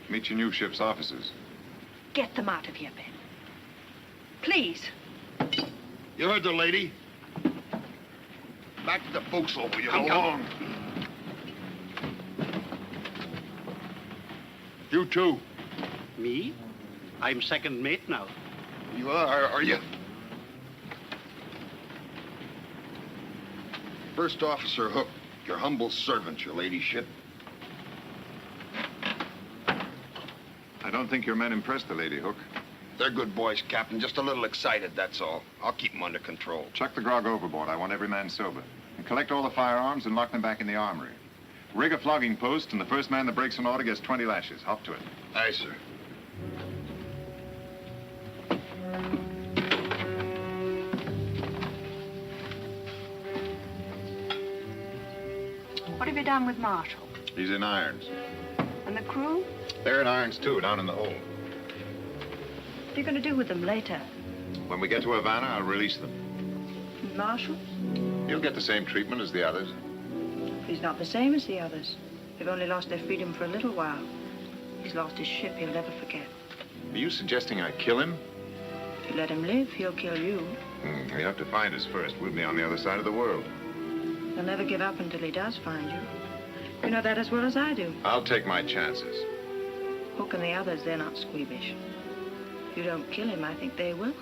Meet your new ship's officers. Get them out of here, Ben. Please. You heard the lady. Back to the forecastle, will you? Come along. You too. Me? I'm second mate now. You are you? First Officer Hook, your humble servant, your ladyship. I don't think your men impressed the lady, Hook. They're good boys, Captain. Just a little excited, that's all. I'll keep them under control. Chuck the grog overboard. I want every man sober. And collect all the firearms and lock them back in the armory. Rig a flogging post, and the first man that breaks an order gets 20 lashes. Hop to it. Aye, sir. What have you done with Marshall? He's in irons. And the crew? They're in irons, too, down in the hold. What are you going to do with them later? When we get to Havana, I'll release them. Marshall? You'll get the same treatment as the others. He's not the same as the others. They've only lost their freedom for a little while. He's lost his ship he'll never forget. Are you suggesting I kill him? If you let him live, he'll kill you. You have to find us first. We'll be on the other side of the world. He'll never give up until he does find you. You know that as well as I do. I'll take my chances. Hook and the others, they're not squeamish. If you don't kill him, I think they will.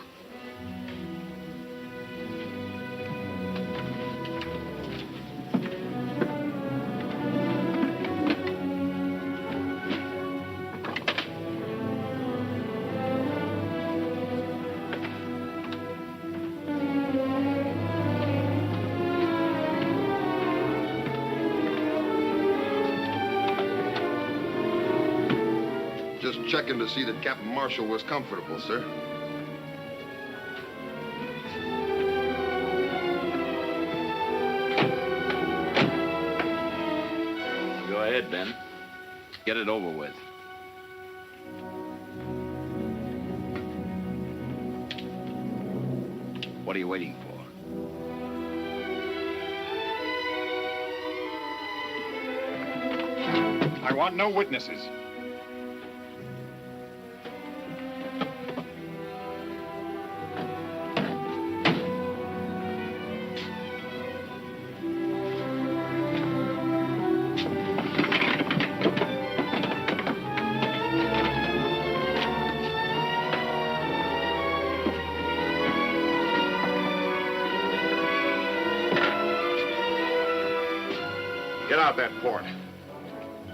Just checking to see that Captain Marshall was comfortable, sir. Go ahead, Ben. Get it over with. What are you waiting for? I want no witnesses. Get out that port.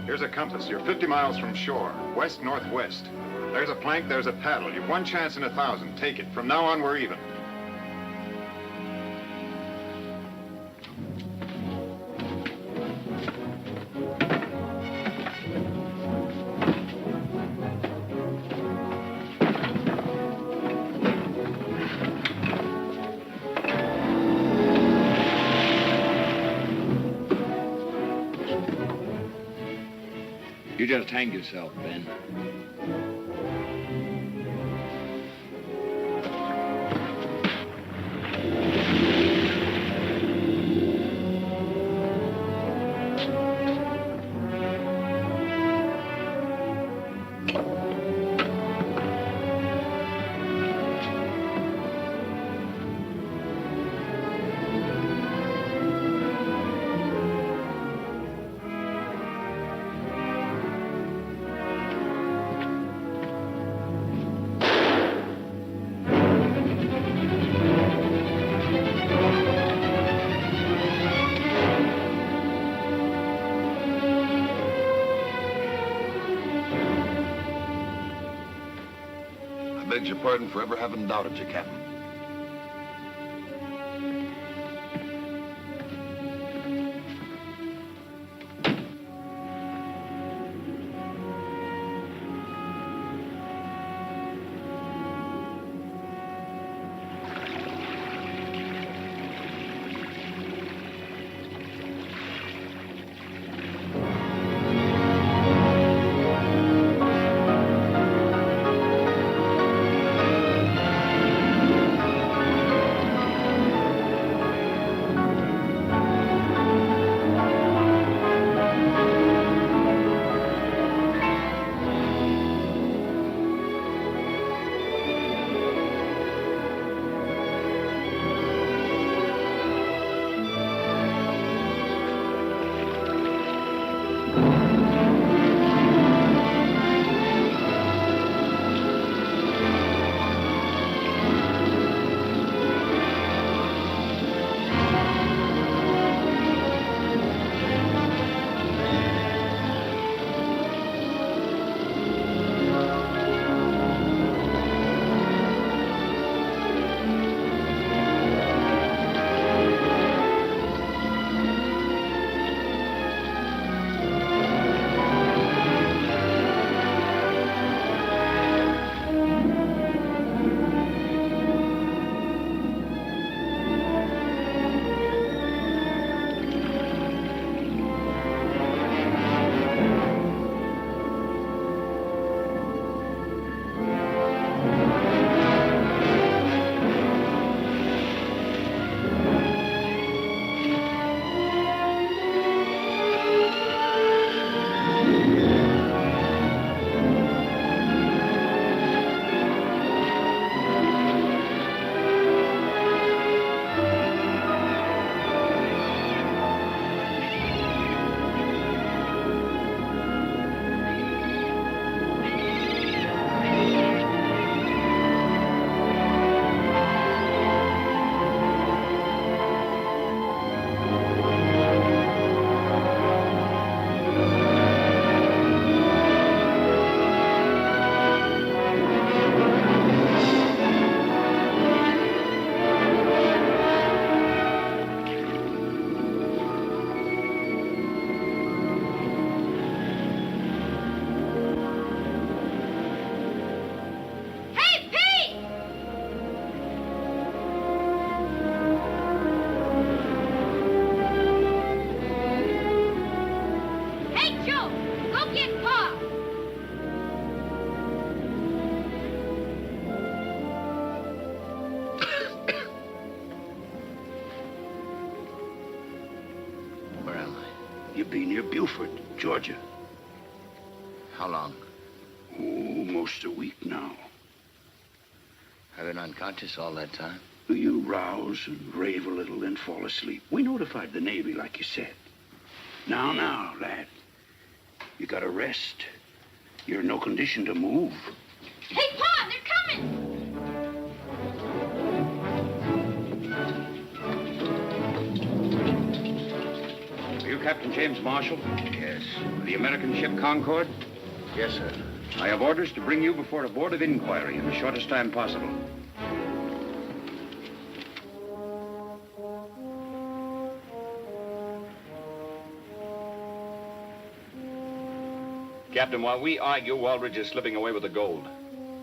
Here's a compass. You're 50 miles from shore, west-northwest. There's a plank, there's a paddle. You've one chance in 1,000. Take it. From now on, we're even. You just hanged yourself, Ben. I beg your pardon for ever having doubted you, Captain. be near Beaufort, Georgia. How long? Oh, most a week now. I've been unconscious all that time. You rouse and rave a little, then fall asleep. We notified the Navy, like you said. Now, lad. You gotta rest. You're in no condition to move. Hey, Pa, they're coming! Are you Captain James Marshall? Yes. The American ship Concord? Yes, sir. I have orders to bring you before a board of inquiry in the shortest time possible. Captain, while we argue, Waldridge is slipping away with the gold.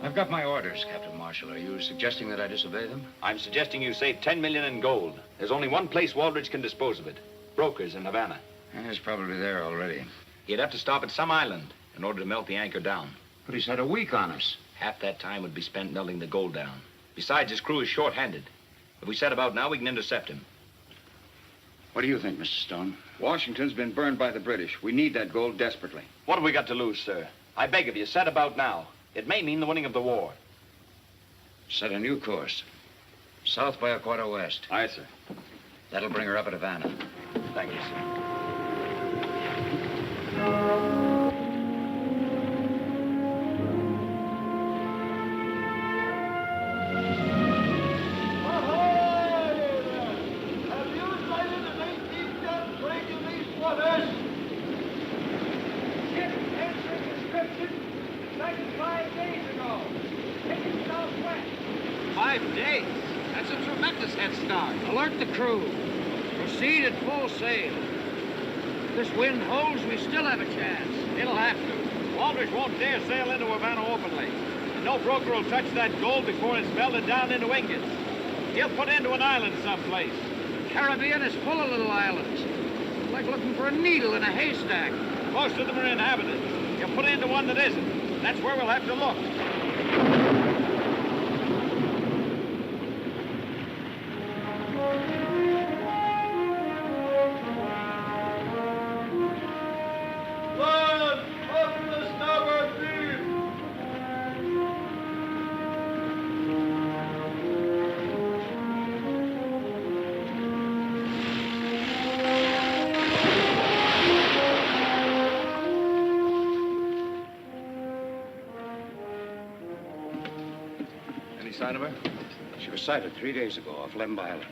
I've got my orders, Captain Marshall. Are you suggesting that I disobey them? I'm suggesting you save $10 million in gold. There's only one place Waldridge can dispose of it. Brokers in Havana. He's probably there already. He'd have to stop at some island in order to melt the anchor down. But he's had a week on us. Half that time would be spent melting the gold down. Besides, his crew is short-handed. If we set about now, we can intercept him. What do you think, Mr. Stone? Washington's been burned by the British. We need that gold desperately. What have we got to lose, sir? I beg of you, set about now. It may mean the winning of the war. Set a new course. South by a quarter west. Aye, sir. That'll bring her up at Havana. Thank you, sir. Alert the crew. Proceed at full sail. If this wind holds, we still have a chance. It'll have to. Waldridge won't dare sail into Havana openly. And no broker will touch that gold before it's melted down into ingots. He'll put into an island someplace. The Caribbean is full of little islands. It's like looking for a needle in a haystack. Most of them are inhabited. He'll put into one that isn't. That's where we'll have to look. Sign of her? She was sighted 3 days ago off Lemb Island.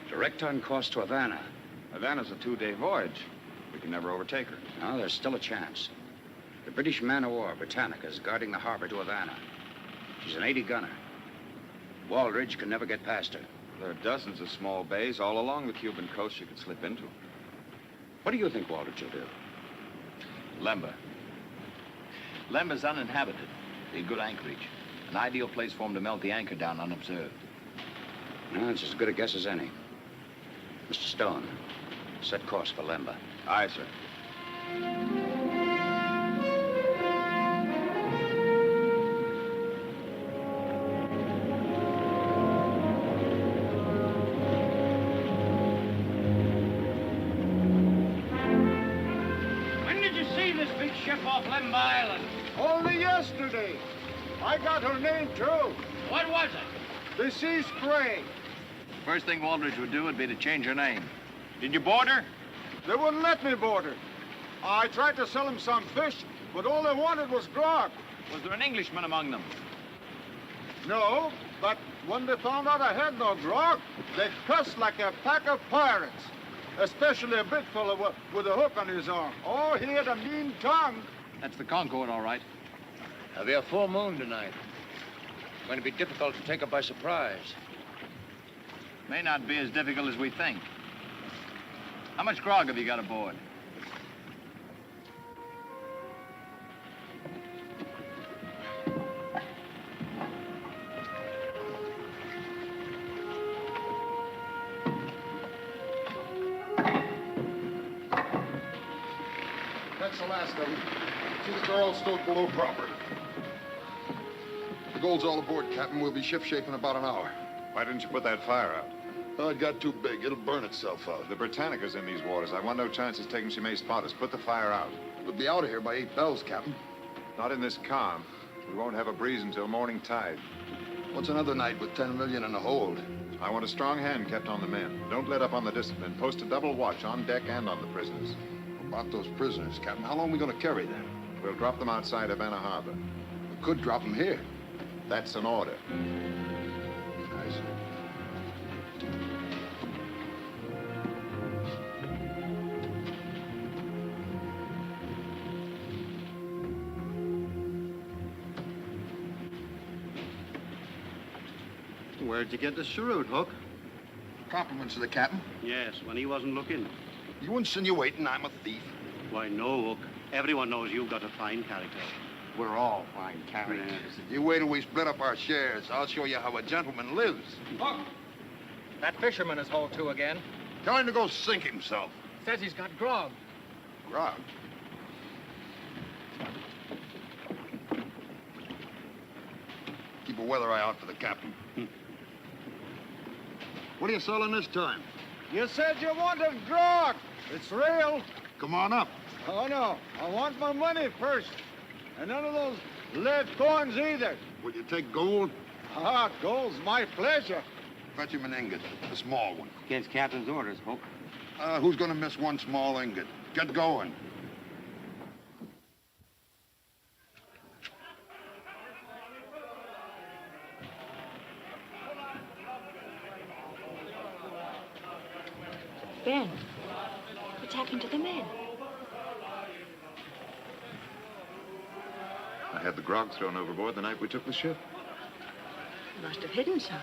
Direct on course to Havana. Havana's a 2-day voyage. We can never overtake her. No, there's still a chance. The British man-of-war, Britannica, is guarding the harbor to Havana. She's an 80-gunner. Waldridge can never get past her. There are dozens of small bays all along the Cuban coast you could slip into. What do you think Waldridge will do? Lemba. Lemba's uninhabited. Be a good anchorage. An ideal place for him to melt the anchor down unobserved. No, it's as good a guess as any. Mr. Stone, set course for Lemba. Aye, sir. When did you see this big ship off Lemba Island? Only yesterday. I got her name, too. What was it? The Sea Spray. First thing Waldridge would do would be to change her name. Did you board her? They wouldn't let me board her. I tried to sell them some fish, but all they wanted was grog. Was there an Englishman among them? No, but when they found out I had no grog, they cussed like a pack of pirates. Especially a big fellow with a hook on his arm. Oh, he had a mean tongue. That's the Concord, all right. There'll be a full moon tonight. It's going to be difficult to take her by surprise. May not be as difficult as we think. How much grog have you got aboard? That's the last of them. Since they're all stowed below proper. The gold's all aboard, Captain. We'll be shipshape in about an hour. Why didn't you put that fire out? Oh, it got too big. It'll burn itself out. The Britannica's in these waters. I want no chances taken she may spot us. Put the fire out. We'll be out of here by 8 bells, Captain. Not in this calm. We won't have a breeze until morning tide. What's another night with 10 million in the hold? I want a strong hand kept on the men. Don't let up on the discipline. Post a double watch on deck and on the prisoners. About those prisoners, Captain. How long are we going to carry them? We'll drop them outside Havana Harbor. We could drop them here. That's an order. I see. Where'd you get the cheroot, Hook? Compliments to the captain. Yes, when he wasn't looking. You insinuating I'm a thief? Why, no, Hook. Everyone knows you've got a fine character. We're all fine characters. You wait till we split up our shares. I'll show you how a gentleman lives. Hook! That fisherman is hauled to again. Tell him to go sink himself. Says he's got grog. Grog? Keep a weather eye out for the captain. What are you selling this time? You said you wanted grog. It's real. Come on up. Oh, no. I want my money first. And none of those lead coins either. Will you take gold? Ah, gold's my pleasure. Fetch him an ingot, a small one. Against captain's orders, Hook. Who's gonna miss one small ingot? Get going. Ben, what's happened to the men? I had the grog thrown overboard the night we took the ship. You must have hidden some.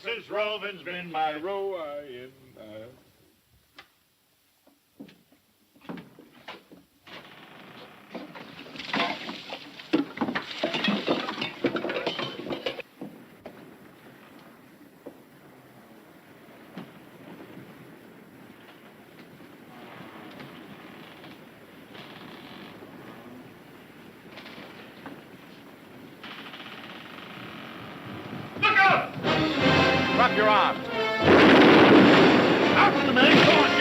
Since roving's been my rowing. Look out! Drop your arms. Out with the man. Go on,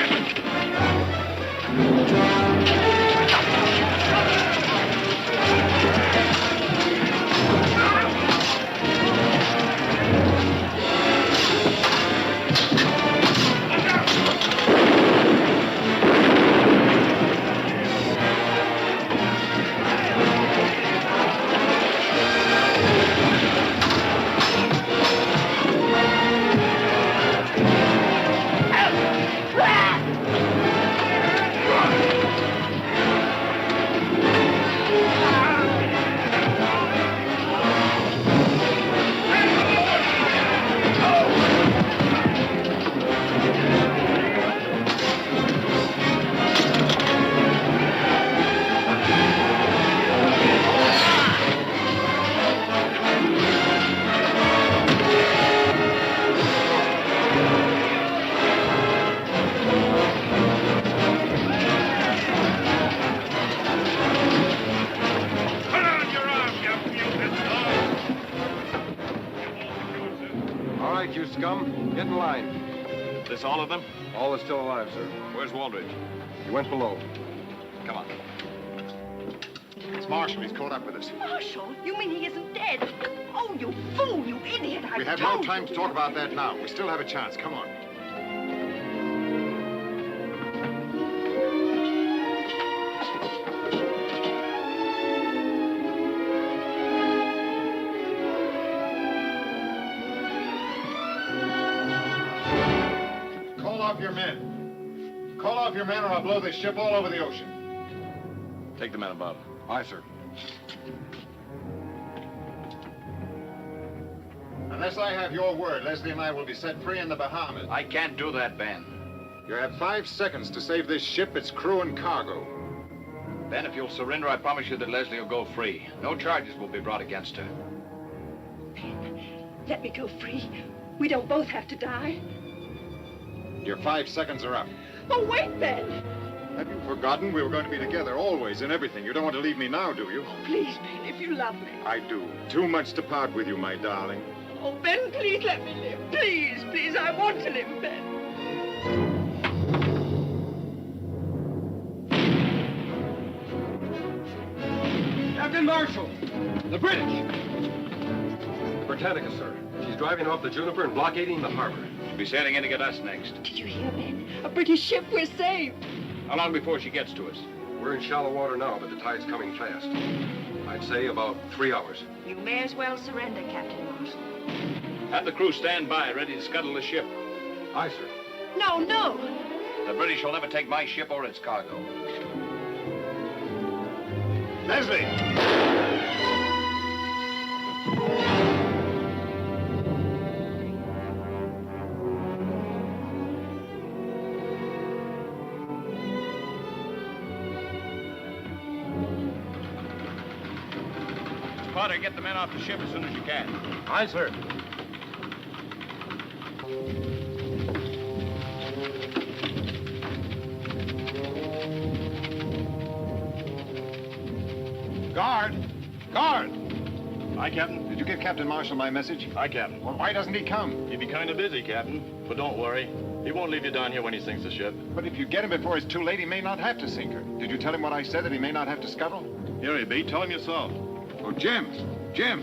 You scum, get in line. This all of them? All are still alive, sir. Where's Waldridge? He went below. Come on. It's Marshall. He's caught up with us. Marshall? You mean he isn't dead? Oh, you fool, you idiot. We have no time to talk about that now. We still have a chance. Come on. off your men. Call off your men or I'll blow this ship all over the ocean. Take the men about. Aye, sir. Unless I have your word, Leslie and I will be set free in the Bahamas. I can't do that, Ben. You have 5 seconds to save this ship, its crew, and cargo. Ben, if you'll surrender, I promise you that Leslie will go free. No charges will be brought against her. Let me go free. We don't both have to die. Your 5 seconds are up. Oh, wait, Ben. Have you forgotten we were going to be together always in everything? You don't want to leave me now, do you? Please, Ben, if you love me. I do. Too much to part with you, my darling. Oh, Ben, please let me live. Please, please, I want to live, Ben. Captain Marshall, the British. Britannica, sir. She's driving off the Juniper and blockading the harbor. She'll be sailing in to get us next. Did you hear, Ben? A British ship, we're saved. How long before she gets to us? We're in shallow water now, but the tide's coming fast. I'd say about 3 hours. You may as well surrender, Captain Marshall. Have the crew stand by, ready to scuttle the ship. Aye, sir. No, no. The British will never take my ship or its cargo. Leslie! Potter, get the men off the ship as soon as you can. Aye, sir. Guard! Guard! Aye, Captain. Did you give Captain Marshall my message? Aye, Captain. Well, why doesn't he come? He'd be kind of busy, Captain. But don't worry. He won't leave you down here when he sinks the ship. But if you get him before it's too late, he may not have to sink her. Did you tell him what I said, that he may not have to scuttle? Here he be. Tell him yourself. Oh, Jim! Jim!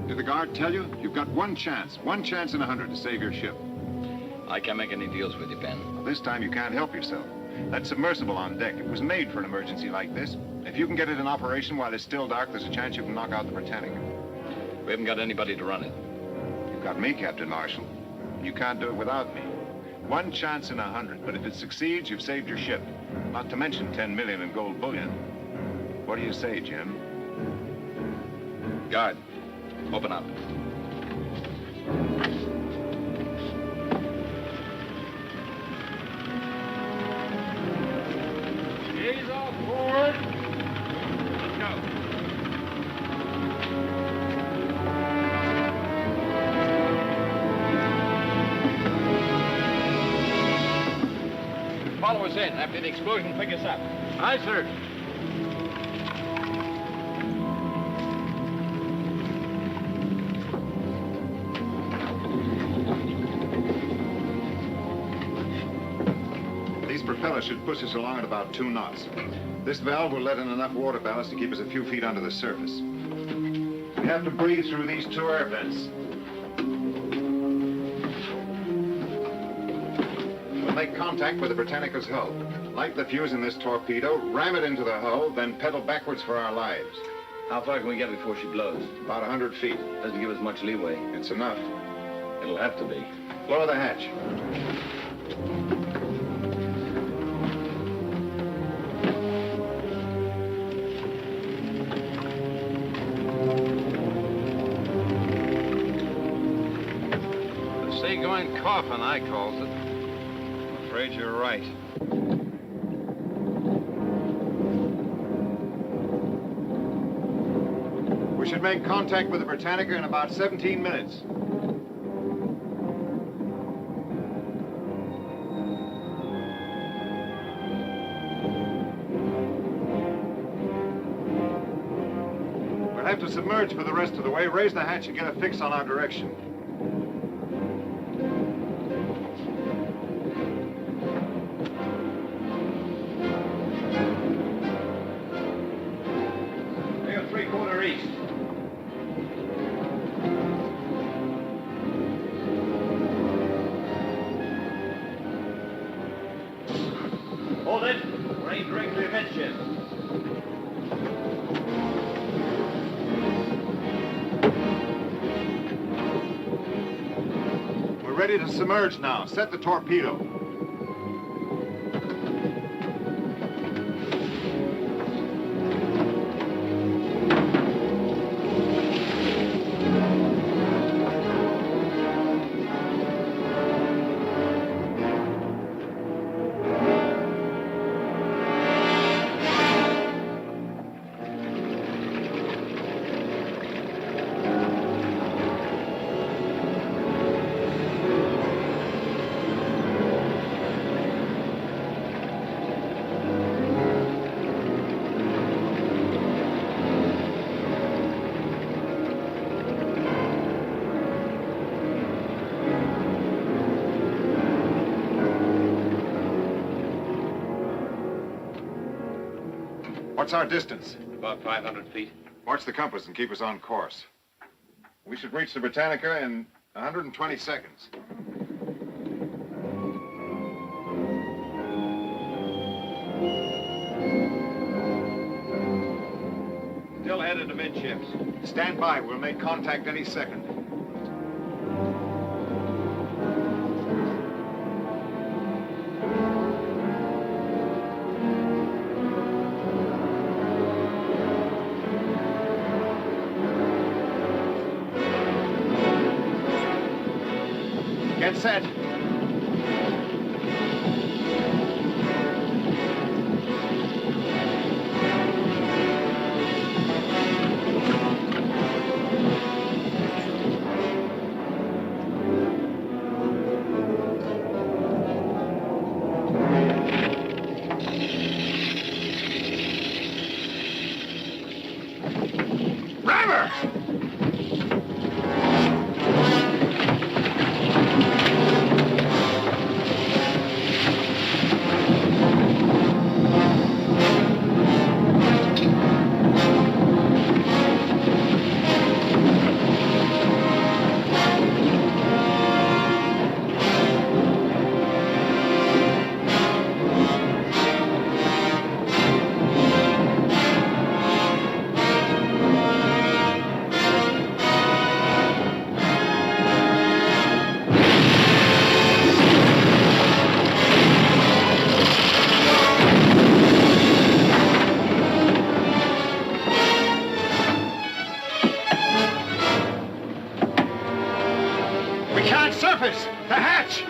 Did the guard tell you? You've got one chance in 100 to save your ship. I can't make any deals with you, Ben. Well, this time you can't help yourself. That submersible on deck, it was made for an emergency like this. If you can get it in operation while it's still dark, there's a chance you can knock out the Britannica. We haven't got anybody to run it. You've got me, Captain Marshall. You can't do it without me. One chance in 100, but if it succeeds, you've saved your ship. Not to mention 10 million in gold bullion. What do you say, Jim? Guard, open up. Gaze off forward. Let's go. Follow us in. After the explosion, pick us up. Aye, sir. These propellers should push us along at about 2 knots. This valve will let in enough water ballast to keep us a few feet under the surface. We have to breathe through these 2 air vents. We'll make contact with the Britannica's hull. Light the fuse in this torpedo, ram it into the hull, then pedal backwards for our lives. How far can we get before she blows? About 100 feet. Doesn't give us much leeway. It's enough. It'll have to be. Lower the hatch. The seagoing coffin, I calls it. I'm afraid you're right. We should make contact with the Britannica in about 17 minutes. We'll have to submerge for the rest of the way. Raise the hatch and get a fix on our direction. East. Hold it. We're aimed directly amidships. We're ready to submerge now. Set the torpedo. What's our distance? About 500 feet. Watch the compass and keep us on course. We should reach the Britannica in 120 seconds. Still headed amidships. Stand by. We'll make contact any second. Get set. Rammer! Surface! The hatch!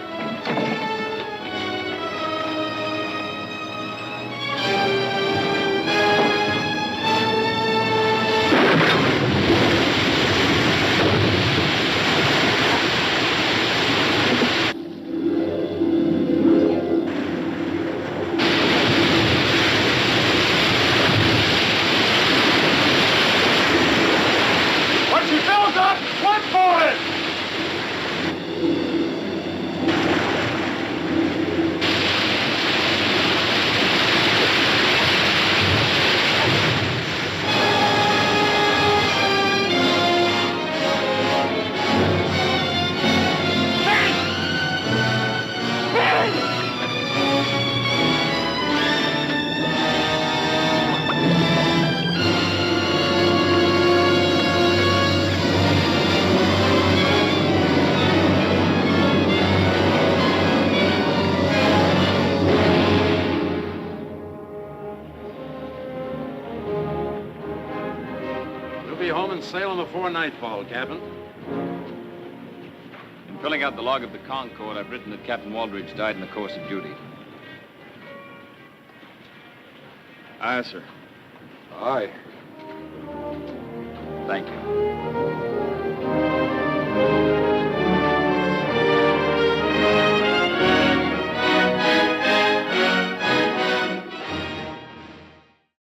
Once you filled up, one for it! Be home and sailing before nightfall, Captain. In filling out the log of the Concord, I've written that Captain Waldridge died in the course of duty. Aye, sir. Aye. Thank you.